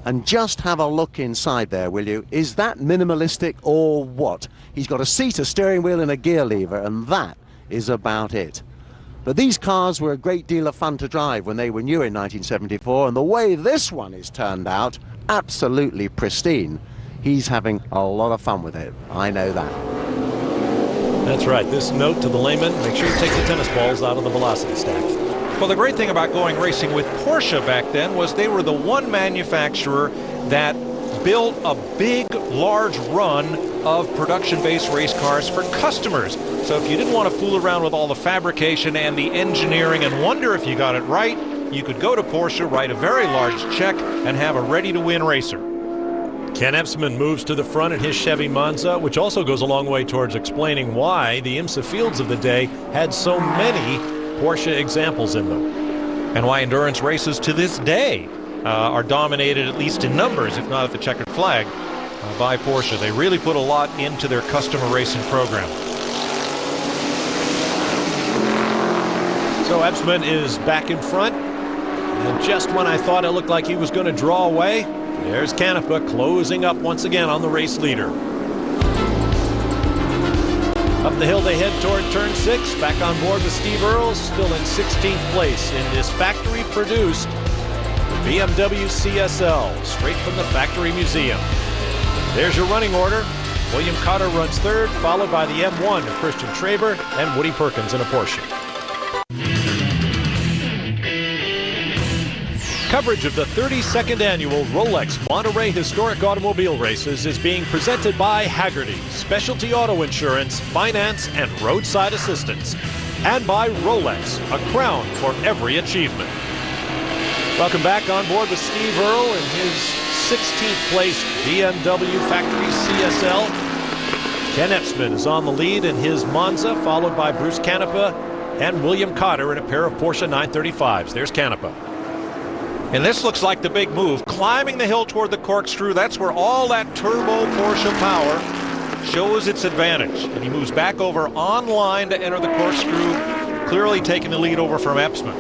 And just have a look inside there, will you? Is that minimalistic or what? He's got a seat, a steering wheel and a gear lever, and that is about it. But these cars were a great deal of fun to drive when they were new in 1974, and the way this one is turned out, absolutely pristine. He's having a lot of fun with it. I know that. That's right. This note to the layman, make sure you take the tennis balls out of the velocity stack. Well, the great thing about going racing with Porsche back then was they were the one manufacturer that built a big, large run of production-based race cars for customers. So if you didn't want to fool around with all the fabrication and the engineering and wonder if you got it right, you could go to Porsche, write a very large check, and have a ready-to-win racer. Ken Epsman moves to the front in his Chevy Monza, which also goes a long way towards explaining why the IMSA fields of the day had so many Porsche examples in them. And why endurance races to this day are dominated, at least in numbers, if not at the checkered flag, by Porsche. They really put a lot into their customer racing program. So Epsman is back in front, and just when I thought it looked like he was going to draw away, there's Canepa closing up once again on the race leader. Up the hill they head toward turn 6. Back on board with Steve Earle, still in 16th place in this factory-produced BMW CSL, straight from the factory museum. There's your running order. William Cotter runs third, followed by the M1 of Christian Traber and Woody Perkins in a Porsche. Coverage of the 32nd annual Rolex Monterey Historic Automobile Races is being presented by Haggerty, Specialty Auto Insurance, Finance, and Roadside Assistance. And by Rolex, a crown for every achievement. Welcome back on board with Steve Earle in his 16th place BMW Factory CSL. Ken Epsman is on the lead in his Monza, followed by Bruce Canepa and William Cotter in a pair of Porsche 935s. There's Canepa. And this looks like the big move. Climbing the hill toward the corkscrew, that's where all that turbo Porsche power shows its advantage. And he moves back over on line to enter the corkscrew, clearly taking the lead over from Epsman.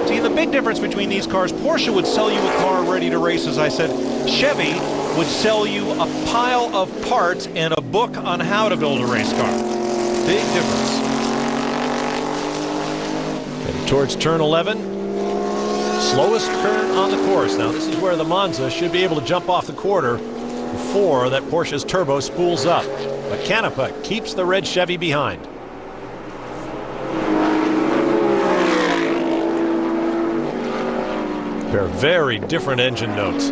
See, the big difference between these cars, Porsche would sell you a car ready to race, as I said. Chevy would sell you a pile of parts and a book on how to build a race car. Big difference. Headed towards turn 11. Slowest turn on the course. Now this is where the Monza should be able to jump off the quarter before that Porsche's turbo spools up. But Canepa keeps the red Chevy behind. They're very different engine notes.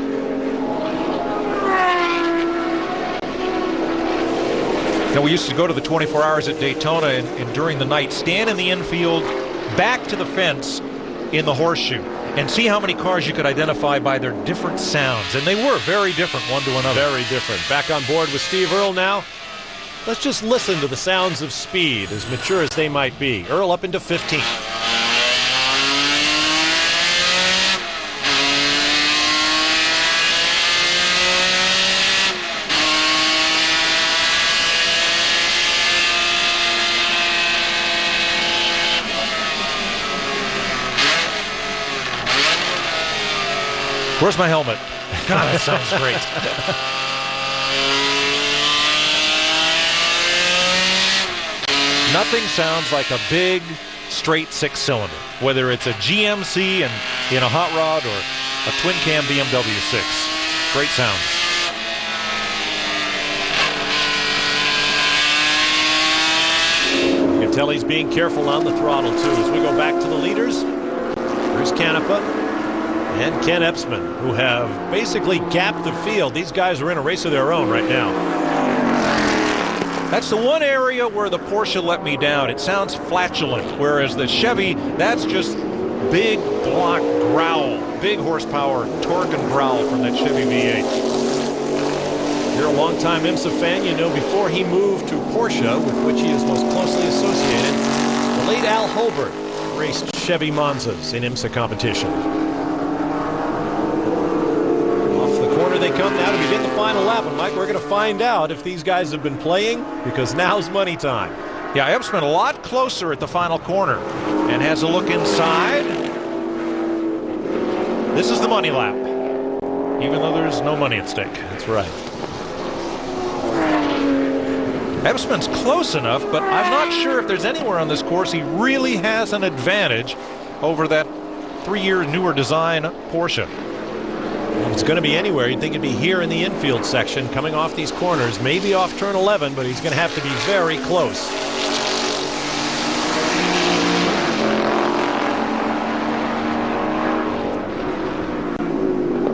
Now, we used to go to the 24 Hours at Daytona and during the night stand in the infield back to the fence in the horseshoe and see how many cars you could identify by their different sounds. And they were very different one to another. Very different. Back on board with Steve Earle now. Let's just listen to the sounds of speed, as mature as they might be. Earle up into 15th. Where's my helmet? God, that sounds great. Nothing sounds like a big, straight six-cylinder, whether it's a GMC and in a hot rod or a twin-cam BMW 6. Great sound. You can tell he's being careful on the throttle, too. As we go back to the leaders, there's Canepa and Ken Epsman, who have basically gapped the field. These guys are in a race of their own right now. That's the one area where the Porsche let me down. It sounds flatulent, whereas the Chevy, that's just big block growl, big horsepower torque and growl from that Chevy V8. You're a longtime IMSA fan. You know before he moved to Porsche, with which he is most closely associated, the late Al Holbert raced Chevy Monzas in IMSA competition. Off the corner they come now to begin the final lap. And Mike, we're going to find out if these guys have been playing, because now's money time. Yeah, Epsman a lot closer at the final corner and has a look inside. This is the money lap, even though there's no money at stake. That's right. Epsman's close enough, but I'm not sure if there's anywhere on this course he really has an advantage over that 3-year newer design Porsche. If it's going to be anywhere, you'd think it'd be here in the infield section, coming off these corners, maybe off turn 11, but he's going to have to be very close.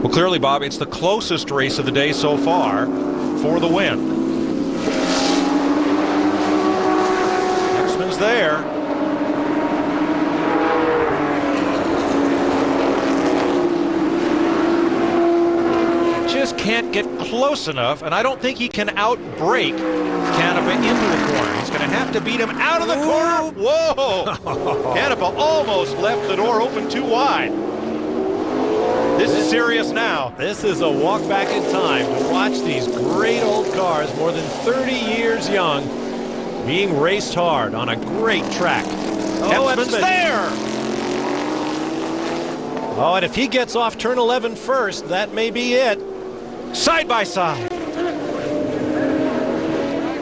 Well, clearly, Bob, it's the closest race of the day so far for the win. Epsman's there. Just can't get close enough, and I don't think he can outbrake Canepa into the corner. He's going to have to beat him out of the corner. Whoa! Canepa almost left the door open too wide. This is serious now. This is a walk back in time to watch these great old cars, more than 30 years young, being raced hard on a great track. Oh, Epsman's there! Oh, and if he gets off turn 11 first, that may be it. Side by side.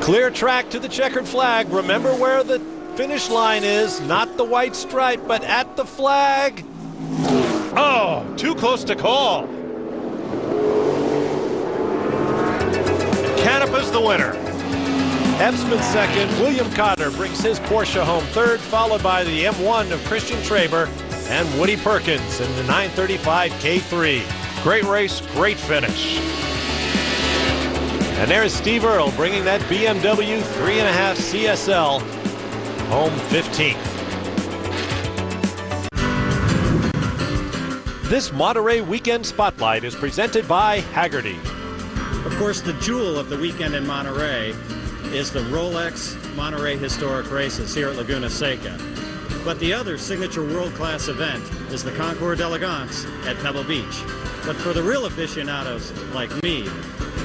Clear track to the checkered flag. Remember where the finish line is, not the white stripe, but at the flag. Oh, too close to call. Canepa's the winner. Epsman second. William Cotter brings his Porsche home third, followed by the M1 of Christian Traber and Woody Perkins in the 935 K3. Great race, great finish. And there's Steve Earle bringing that BMW 3.5 CSL home 15th. This Monterey Weekend Spotlight is presented by Haggerty. Of course, the jewel of the weekend in Monterey is the Rolex Monterey Historic Races here at Laguna Seca. But the other signature world-class event is the Concours d'Elegance at Pebble Beach. But for the real aficionados like me,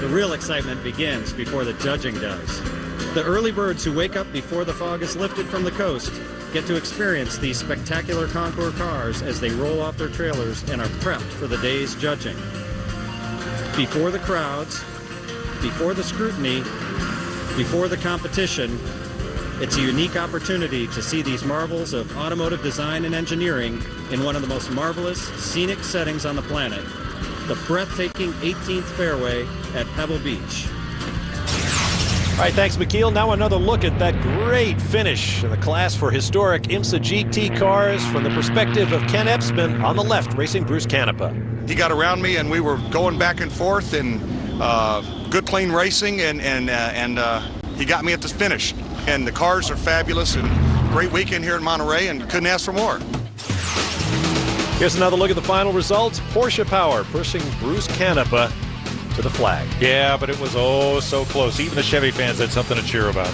the real excitement begins before the judging does. The early birds who wake up before the fog is lifted from the coast get to experience these spectacular Concours cars as they roll off their trailers and are prepped for the day's judging. Before the crowds, before the scrutiny, before the competition, it's a unique opportunity to see these marvels of automotive design and engineering in one of the most marvelous scenic settings on the planet, the breathtaking 18th fairway at Pebble Beach. All right, thanks, McKeel. Now another look at that great finish in the class for historic IMSA GT cars from the perspective of Ken Epsman on the left, racing Bruce Canepa. He got around me, and we were going back and forth in good, clean racing, and he got me at the finish. And the cars are fabulous, and great weekend here in Monterey, and couldn't ask for more. Here's another look at the final results. Porsche Power pushing Bruce Canepa to the flag. Yeah, but it was oh so close. Even the Chevy fans had something to cheer about.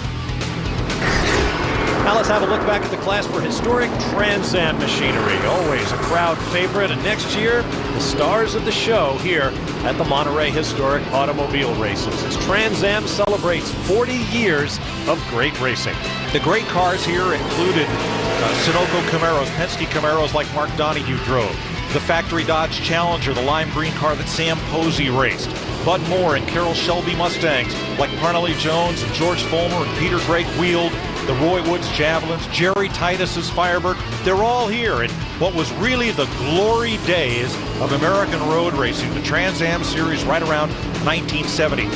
Now let's have a look back at the class for historic Trans Am machinery. Always a crowd favorite, and next year, the stars of the show here at the Monterey Historic Automobile Races as Trans Am celebrates 40 years of great racing. The great cars here included Sunoco Camaros, Penske Camaros like Mark Donohue drove, the factory Dodge Challenger, the lime green car that Sam Posey raced, Bud Moore and Carroll Shelby Mustangs like Parnelli Jones and George Fulmer and Peter Drake wheeled, the Roy Woods Javelins, Jerry Titus's Firebird. They're all here in what was really the glory days of American road racing, the Trans Am Series right around 1970.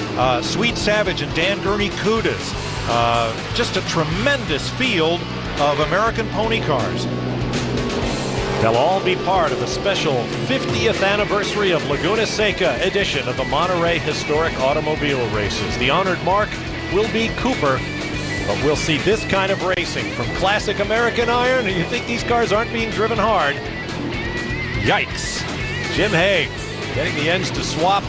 Sweet Savage and Dan Gurney Cudas. Just a tremendous field of American pony cars. They'll all be part of the special 50th anniversary of Laguna Seca edition of the Monterey Historic Automobile Races. The honored mark will be Cooper But we'll see this kind of racing from classic American iron. You think these cars aren't being driven hard? Yikes. Jim Haig getting the ends to swap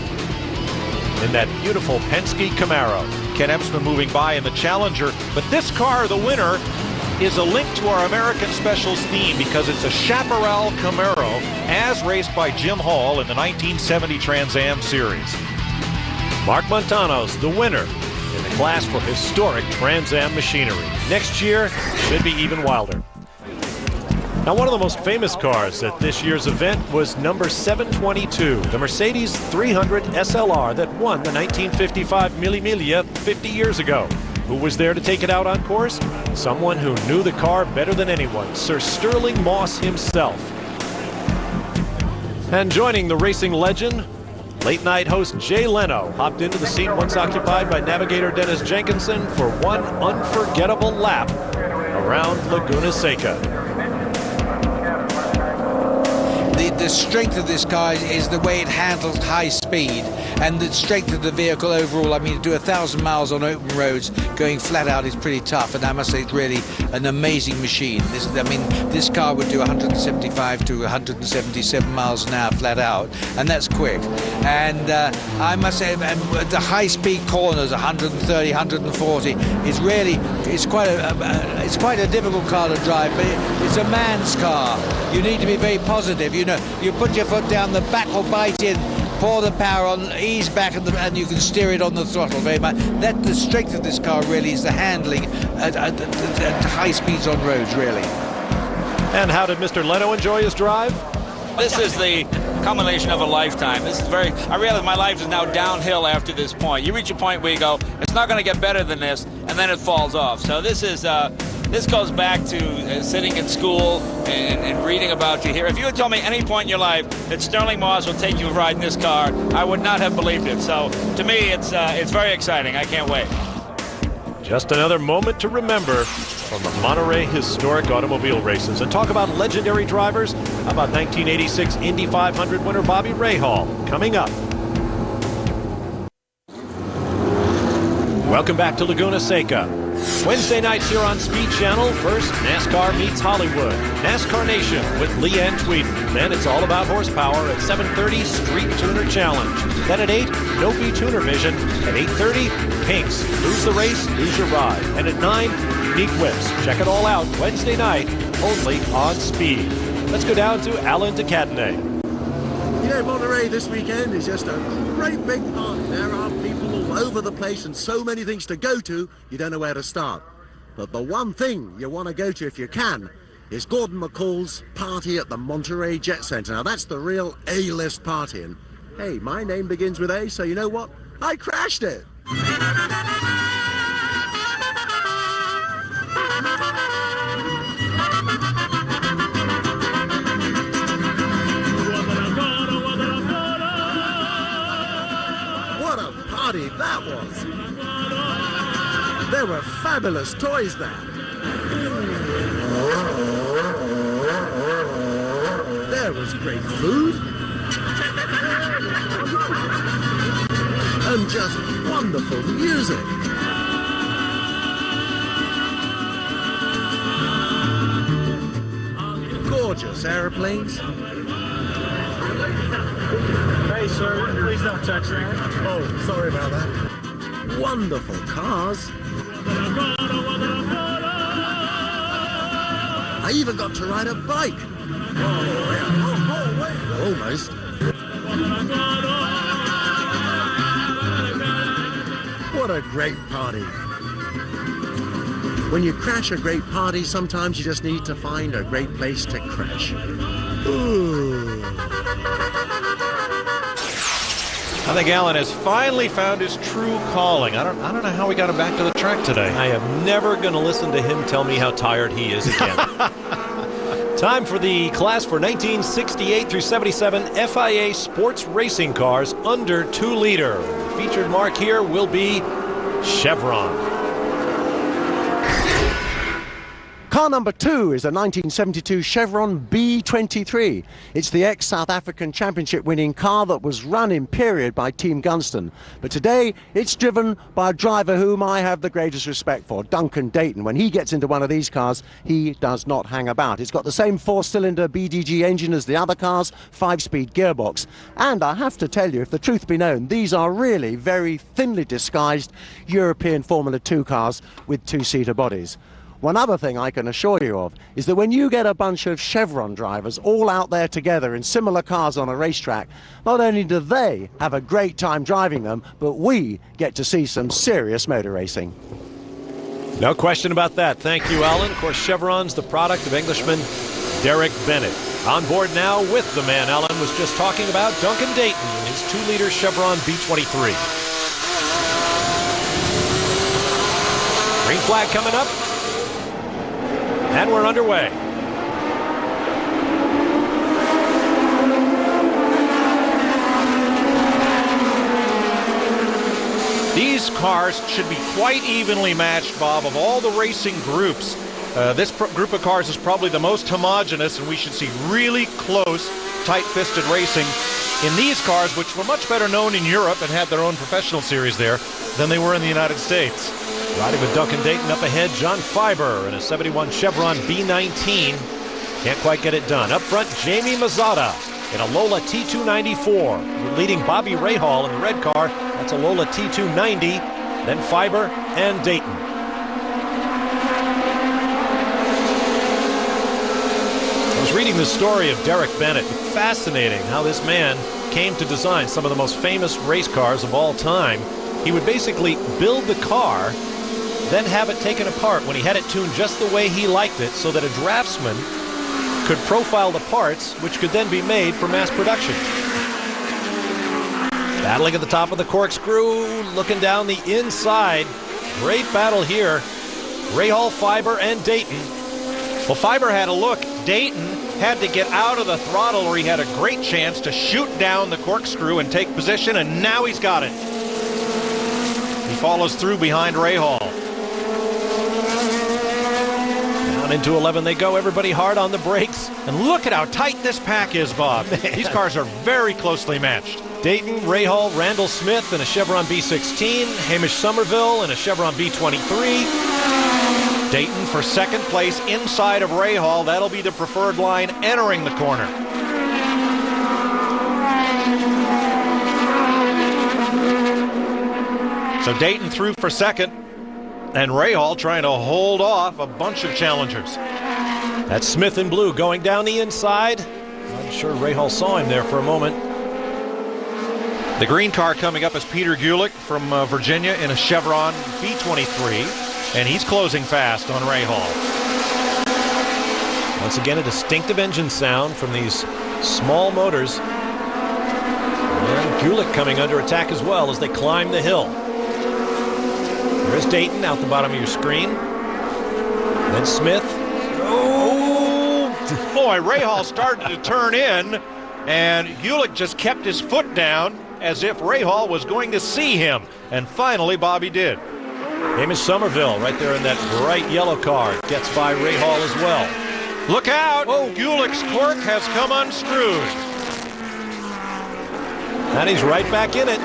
in that beautiful Penske Camaro. Ken Epsman moving by in the Challenger. But this car, the winner, is a link to our American Specials theme because it's a Chaparral Camaro as raced by Jim Hall in the 1970 Trans Am Series. Mark Montanos, the winner in the class for historic Trans Am machinery. Next year should be even wilder. Now, one of the most famous cars at this year's event was number 722, the Mercedes 300 SLR that won the 1955 Mille Miglia 50 years ago. Who was there to take it out on course? Someone who knew the car better than anyone, Sir Sterling Moss himself. And joining the racing legend, late-night host Jay Leno hopped into the seat once occupied by navigator Dennis Jenkinson for one unforgettable lap around Laguna Seca. The strength of this car is the way it handles high speed and the strength of the vehicle overall. I mean, to do 1,000 miles on open roads going flat out is pretty tough, and I must say it's really an amazing machine. This car would do 175 to 177 miles an hour flat out, and that's quick. And I must say, the high-speed corners, 130, 140, it's quite a difficult car to drive, but it's a man's car. You need to be very positive. You know, you put your foot down, the back will bite in, pour the power on, ease back, and you can steer it on the throttle very much. The strength of this car really is the handling at high speeds on roads, really. And how did Mr. Leno enjoy his drive? This is the culmination of a lifetime. I realize my life is now downhill after this point. You reach a point where you go, it's not going to get better than this, and then it falls off. So this goes back to sitting in school and reading about you here. If you had told me any point in your life that Sterling Moss will take you a ride in this car, I would not have believed it. So to me, it's very exciting. I can't wait. Just another moment to remember from the Monterey Historic Automobile Races. And talk about legendary drivers. How about 1986 Indy 500 winner Bobby Rahal coming up. Welcome back to Laguna Seca. Wednesday nights here on Speed Channel. First, NASCAR meets Hollywood. NASCAR Nation with Leanne Tweeden. Then it's all about horsepower at 7:30, Street Tuner Challenge. Then at 8, No Fee Tuner Vision. At 8:30, Pinks. Lose the race, lose your ride. And at 9, Unique Whips. Check it all out Wednesday night, only on Speed. Let's go down to Alan DeCadenet. You know, Monterey this weekend is just a great big party. There are people all over the place and so many things to go to, you don't know where to start. But the one thing you want to go to if you can is Gordon McCall's party at the Monterey Jet Center. Now that's the real A-list party. And hey, my name begins with A, so you know what? I crashed it. That was. There were fabulous toys there. There was great food. And just wonderful music. Gorgeous airplanes. Hey, sir, please don't touch that. Oh, sorry about that. Wonderful cars. I even got to ride a bike. Almost. What a great party. When you crash a great party, sometimes you just need to find a great place to crash. Ooh. I think Alan has finally found his true calling. I don't know how we got him back to the track today. I am never going to listen to him tell me how tired he is again. Time for the class for 1968 through 77 FIA sports racing cars under 2 liter. The featured mark here will be Chevron. Car number 2 is a 1972 Chevron B23. It's the ex-South African Championship winning car that was run in period by Team Gunston. But today it's driven by a driver whom I have the greatest respect for, Duncan Dayton. When he gets into one of these cars, he does not hang about. It's got the same 4-cylinder BDG engine as the other cars, 5-speed gearbox. And I have to tell you, if the truth be known, these are really very thinly disguised European Formula 2 cars with 2-seater bodies. One other thing I can assure you of is that when you get a bunch of Chevron drivers all out there together in similar cars on a racetrack, not only do they have a great time driving them, but we get to see some serious motor racing. No question about that. Thank you, Alan. Of course, Chevron's the product of Englishman Derek Bennett. On board now with the man Alan was just talking about, Duncan Dayton, in his 2-liter Chevron B23. Green flag coming up. And we're underway. These cars should be quite evenly matched, Bob. Of all the racing groups, this group of cars is probably the most homogeneous, and we should see really close, tight-fisted racing in these cars, which were much better known in Europe and had their own professional series there than they were in the United States. Riding with Duncan Dayton up ahead, John Fiber in a 71 Chevron B19. Can't quite get it done. Up front, Jamie Mazzata in a Lola T294. Leading Bobby Rahal in the red car. That's a Lola T290. Then Fiber and Dayton. I was reading the story of Derek Bennett. Fascinating how this man came to design some of the most famous race cars of all time. He would basically build the car, then have it taken apart when he had it tuned just the way he liked it, so that a draftsman could profile the parts, which could then be made for mass production. Battling at the top of the corkscrew, looking down the inside. Great battle here. Rahal, Fiber, and Dayton. Well, Fiber had a look. Dayton had to get out of the throttle, or he had a great chance to shoot down the corkscrew and take position, and now he's got it. He follows through behind Rahal. Down into 11 they go, everybody hard on the brakes. And look at how tight this pack is, Bob. These cars are very closely matched. Dayton, Rahal, Randall Smith in a Chevron B16, Hamish Somerville in a Chevron B23. Dayton for second place inside of Rahal. That'll be the preferred line entering the corner. So Dayton through for second, and Rahal trying to hold off a bunch of challengers. That's Smith in blue going down the inside. I'm sure Rahal saw him there for a moment. The green car coming up is Peter Gulick from Virginia in a Chevron B23, and he's closing fast on Rahal. Once again, a distinctive engine sound from these small motors. And Gulick coming under attack as well as they climb the hill. There's Dayton out the bottom of your screen. Then Smith. Oh, boy, Rahal started to turn in, and Gulick just kept his foot down as if Rahal was going to see him. And finally, Bobby did. Hamish Somerville right there in that bright yellow car. Gets by Rahal as well. Look out! Oh, Gulick's cork has come unscrewed. And he's right back in it.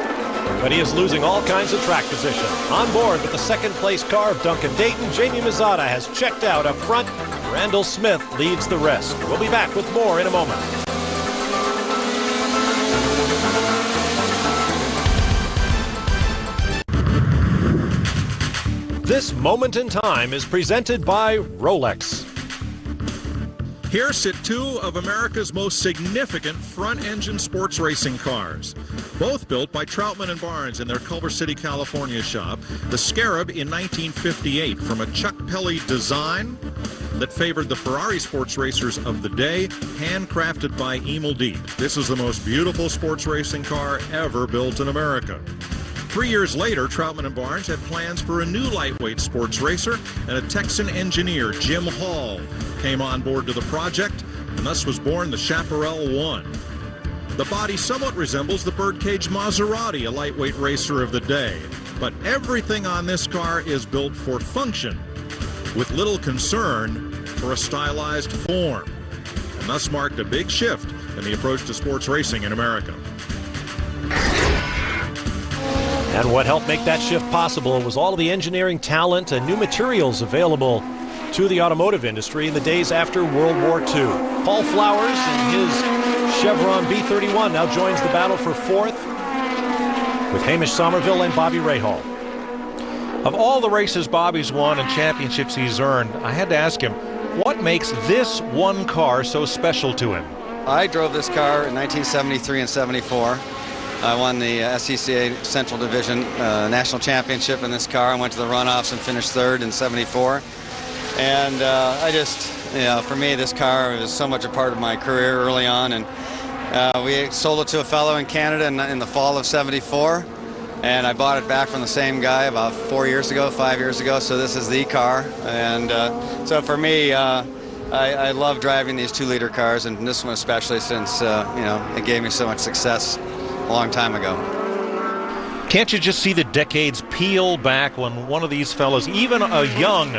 But he is losing all kinds of track position. On board with the second place car of Duncan Dayton, Jamie Mazzata has checked out up front. Randall Smith leads the rest. We'll be back with more in a moment. This moment in time is presented by Rolex. Here sit two of America's most significant front-engine sports racing cars, both built by Troutman & Barnes in their Culver City, California shop. The Scarab in 1958 from a Chuck Pelly design that favored the Ferrari sports racers of the day, handcrafted by Emil Deep. This is the most beautiful sports racing car ever built in America. 3 years later, Troutman & Barnes had plans for a new lightweight sports racer, and a Texan engineer, Jim Hall, came on board to the project, and thus was born the Chaparral 1. The body somewhat resembles the Birdcage Maserati, a lightweight racer of the day, but everything on this car is built for function, with little concern for a stylized form, and thus marked a big shift in the approach to sports racing in America. And what helped make that shift possible was all of the engineering talent and new materials available to the automotive industry in the days after World War II. Paul Flowers in his Chevron B31 now joins the battle for fourth with Hamish Somerville and Bobby Rahal. Of all the races Bobby's won and championships he's earned, I had to ask him, what makes this one car so special to him? I drove this car in 1973 and 74. I won the SCCA Central Division National Championship in this car. I went to the runoffs and finished third in 74. And I just, for me, this car was so much a part of my career early on. And we sold it to a fellow in Canada in the fall of 74. And I bought it back from the same guy about 5 years ago. So this is the car. And so for me, I love driving these 2-liter cars, and this one especially since, it gave me so much success a long time ago. Can't you just see the decades peel back when one of these fellows, even a young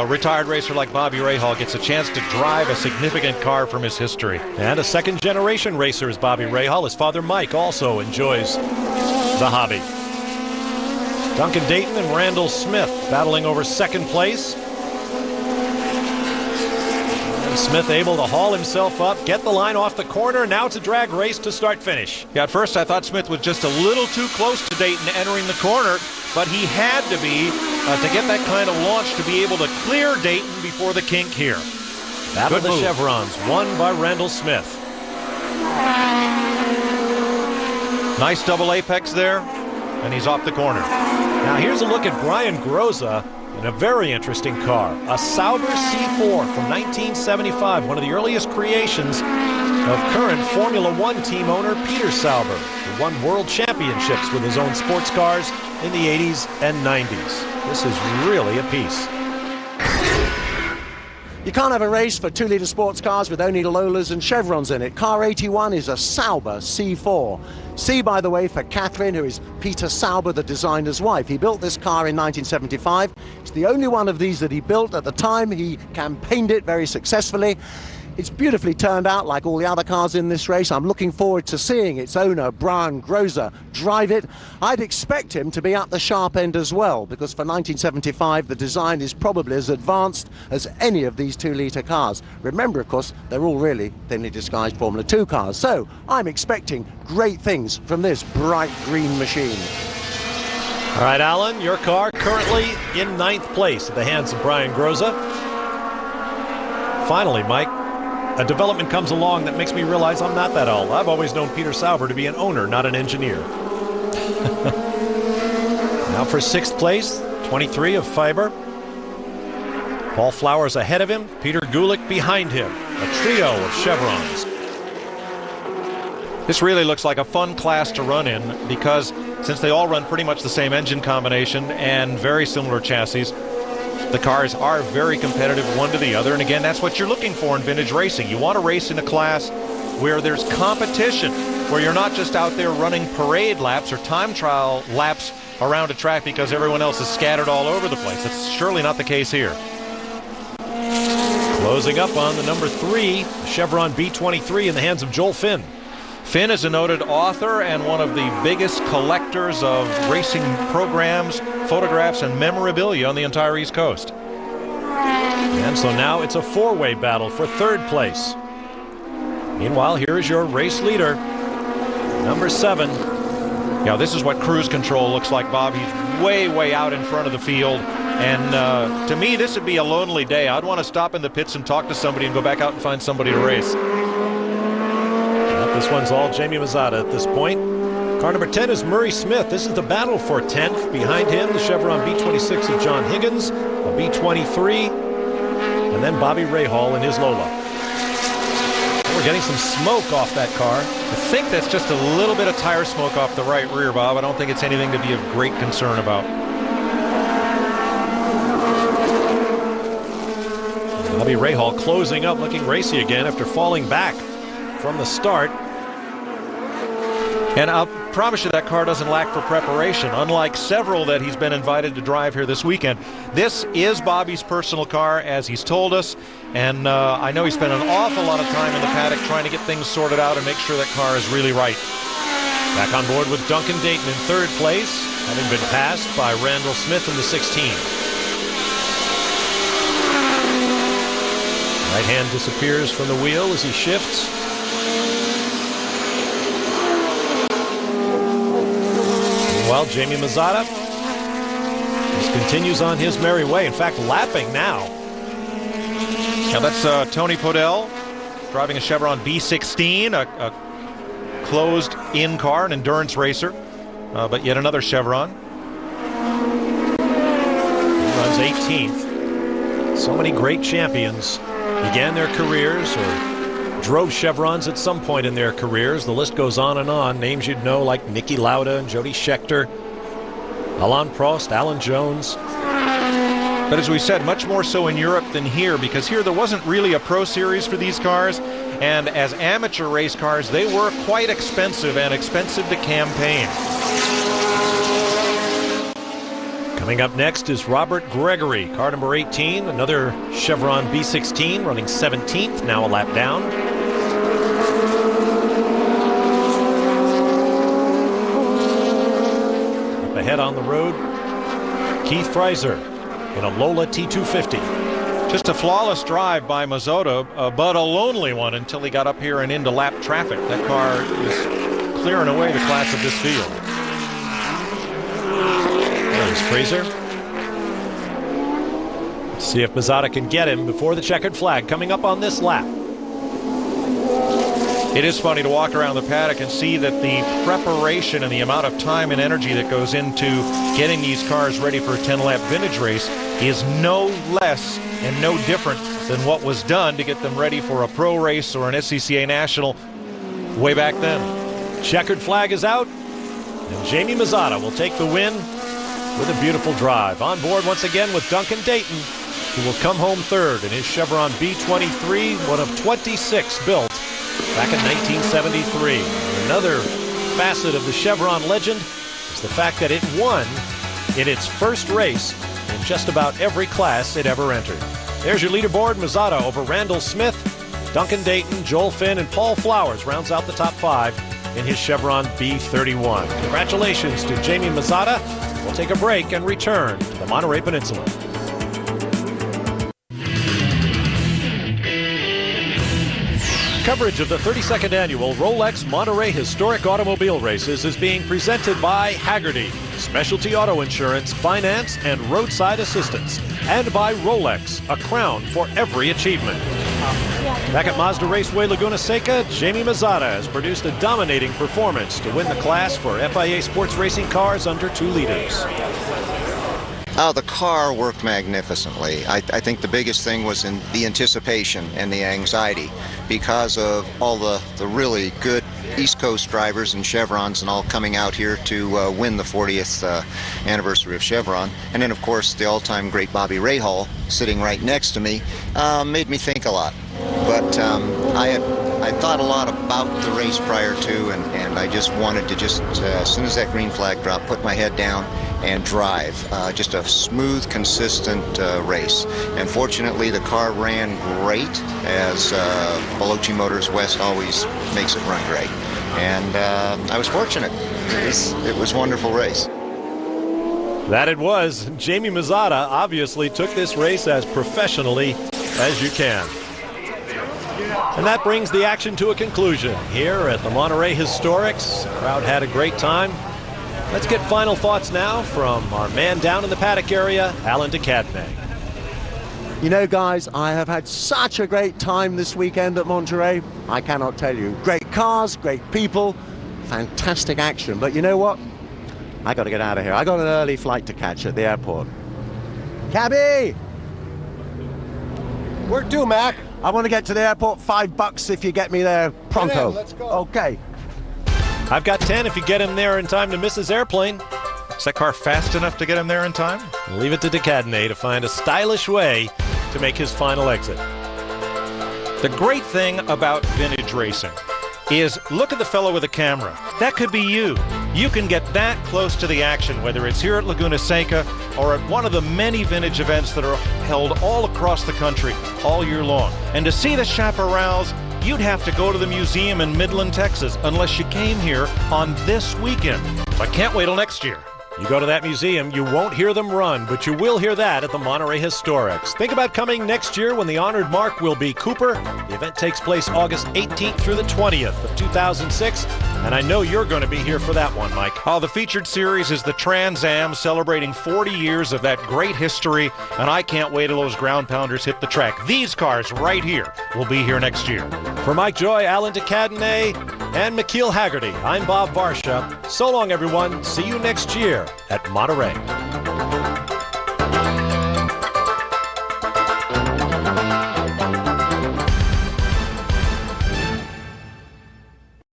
retired racer like Bobby Rahal, gets a chance to drive a significant car from his history? And a second-generation racer is Bobby Rahal. His father, Mike, also enjoys the hobby. Duncan Dayton and Randall Smith battling over second place. And Smith able to haul himself up, get the line off the corner. Now it's a drag race to start-finish. Yeah, at first I thought Smith was just a little too close to Dayton entering the corner, but he had to be to get that kind of launch to be able to clear Dayton before the kink here. Battle of the Chevrons, won by Randall Smith. Nice double apex there, and he's off the corner. Now here's a look at Brian Groza in a very interesting car. A Sauber C4 from 1975, one of the earliest creations of current Formula One team owner Peter Sauber, who won world championships with his own sports cars in the 80s and 90s. This is really a piece. You can't have a race for 2-liter sports cars with only Lolas and Chevrons in it. Car 81 is a Sauber C4. C, by the way, for Catherine, who is Peter Sauber, the designer's wife. He built this car in 1975. It's the only one of these that he built. At the time, he campaigned it very successfully. It's beautifully turned out like all the other cars in this race. I'm looking forward to seeing its owner, Brian Groza, drive it. I'd expect him to be at the sharp end as well, because for 1975, the design is probably as advanced as any of these 2-liter cars. Remember, of course, they're all really thinly disguised Formula 2 cars. So I'm expecting great things from this bright green machine. All right, Alan, your car currently in 9th place at the hands of Brian Groza. Finally, Mike, a development comes along that makes me realize I'm not that old. I've always known Peter Sauber to be an owner, not an engineer. Now for 6th place, 23 of Fiber. Paul Flowers ahead of him, Peter Gulick behind him. A trio of Chevrons. This really looks like a fun class to run in, because since they all run pretty much the same engine combination and very similar chassis, the cars are very competitive one to the other. And again, that's what you're looking for in vintage racing. You want to race in a class where there's competition, where you're not just out there running parade laps or time trial laps around a track because everyone else is scattered all over the place. That's surely not the case here. Closing up on the number 3, Chevron B23 in the hands of Joel Finn. Finn is a noted author and one of the biggest collectors of racing programs, photographs, and memorabilia on the entire East Coast. And so now it's a 4-way battle for 3rd place. Meanwhile, here is your race leader, number 7. Yeah, this is what cruise control looks like, Bob. He's way, way out in front of the field. And to me, this would be a lonely day. I'd want to stop in the pits and talk to somebody and go back out and find somebody to race. This one's all Jamie Mazzata at this point. Car number 10 is Murray Smith. This is the battle for 10th. Behind him, the Chevron B26 of John Higgins, a B23, and then Bobby Rahal in his Lola. We're getting some smoke off that car. I think that's just a little bit of tire smoke off the right rear, Bob. I don't think it's anything to be of great concern about. Bobby Rahal closing up, looking racy again after falling back from the start. And promise you that car doesn't lack for preparation, unlike several that he's been invited to drive here this weekend. This is Bobby's personal car, as he's told us, and I know he spent an awful lot of time in the paddock trying to get things sorted out and make sure that car is really right. Back on board with Duncan Dayton in third place, having been passed by Randall Smith in the 16. Right hand disappears from the wheel as he shifts. Meanwhile, Jamie Mazzata just continues on his merry way. In fact, lapping now. Now that's Tony Podell driving a Chevron B16, a closed-in car, an endurance racer, but yet another Chevron. He runs 18th. So many great champions began their careers or drove Chevrons at some point in their careers. The list goes on and on. Names you'd know like Niki Lauda and Jody Scheckter, Alain Prost, Alan Jones. But as we said, much more so in Europe than here, because here there wasn't really a pro series for these cars, and as amateur race cars, they were quite expensive and expensive to campaign. Coming up next is Robert Gregory, car number 18, another Chevron B16, running 17th, now a lap down. Up ahead on the road, Keith Fraser in a Lola T250. Just a flawless drive by Mazzota, but a lonely one until he got up here and into lap traffic. That car is clearing away the class of this field. There's Fraser. Let's see if Mazzata can get him before the checkered flag coming up on this lap. It is funny to walk around the paddock and see that the preparation and the amount of time and energy that goes into getting these cars ready for a 10-lap vintage race is no less and no different than what was done to get them ready for a pro race or an SCCA National way back then. Checkered flag is out, and Jamie Mazzata will take the win with a beautiful drive. On board once again with Duncan Dayton, who will come home third in his Chevron B23, one of 26 built back in 1973. And another facet of the Chevron legend is the fact that it won in its first race in just about every class it ever entered. There's your leaderboard. Mazzata over Randall Smith, Duncan Dayton, Joel Finn, and Paul Flowers rounds out the top 5 in his Chevron B31. Congratulations to Jamie Mazzata. We'll take a break and return to the Monterey Peninsula. Coverage of the 32nd annual Rolex Monterey Historic Automobile Races is being presented by Hagerty, specialty auto insurance, finance, and roadside assistance, and by Rolex, a crown for every achievement. Back at Mazda Raceway Laguna Seca, Jamie Mazzata has produced a dominating performance to win the class for FIA sports racing cars under 2 liters. Oh, the car worked magnificently. I think the biggest thing was in the anticipation and the anxiety because of all the really good East Coast drivers and Chevrons and all coming out here to win the 40th anniversary of Chevron. And then, of course, the all-time great Bobby Rahal sitting right next to me made me think a lot. But I thought a lot about the race prior to, and I just wanted to as soon as that green flag dropped, put my head down and drive. Just a smooth, consistent race. And fortunately, the car ran great, as Belloci Motors West always makes it run great. And I was fortunate. It was a wonderful race. That it was. Jamie Mazzata obviously took this race as professionally as you can. And that brings the action to a conclusion here at the Monterey Historics. The crowd had a great time. Let's get final thoughts now from our man down in the paddock area, Alan DeCadney. You know, guys, I have had such a great time this weekend at Monterey. I cannot tell you. Great cars, great people, fantastic action. But you know what? I got to get out of here. I got an early flight to catch at the airport. Cabby! Where to, Mac? I want to get to the airport. $5 if you get me there pronto. Let's go. Okay. I've got 10 if you get him there in time to miss his airplane. Is that car fast enough to get him there in time? Leave it to DeCadney to find a stylish way to make his final exit. The great thing about vintage racing is look at the fellow with the camera. That could be you. You can get that close to the action, whether it's here at Laguna Seca or at one of the many vintage events that are held all across the country all year long. And to see the Chaparrals, you'd have to go to the museum in Midland, Texas, unless you came here on this weekend. I can't wait till next year. You go to that museum, you won't hear them run, but you will hear that at the Monterey Historics. Think about coming next year when the honored mark will be Cooper. The event takes place August 18th through the 20th of 2006, and I know you're going to be here for that one, Mike. The featured series is the Trans Am, celebrating 40 years of that great history, and I can't wait till those ground pounders hit the track. These cars right here will be here next year. For Mike Joy, Alan DeCadenet, and McKeel Haggerty, I'm Bob Varsha. So long, everyone. See you next year at Monterey.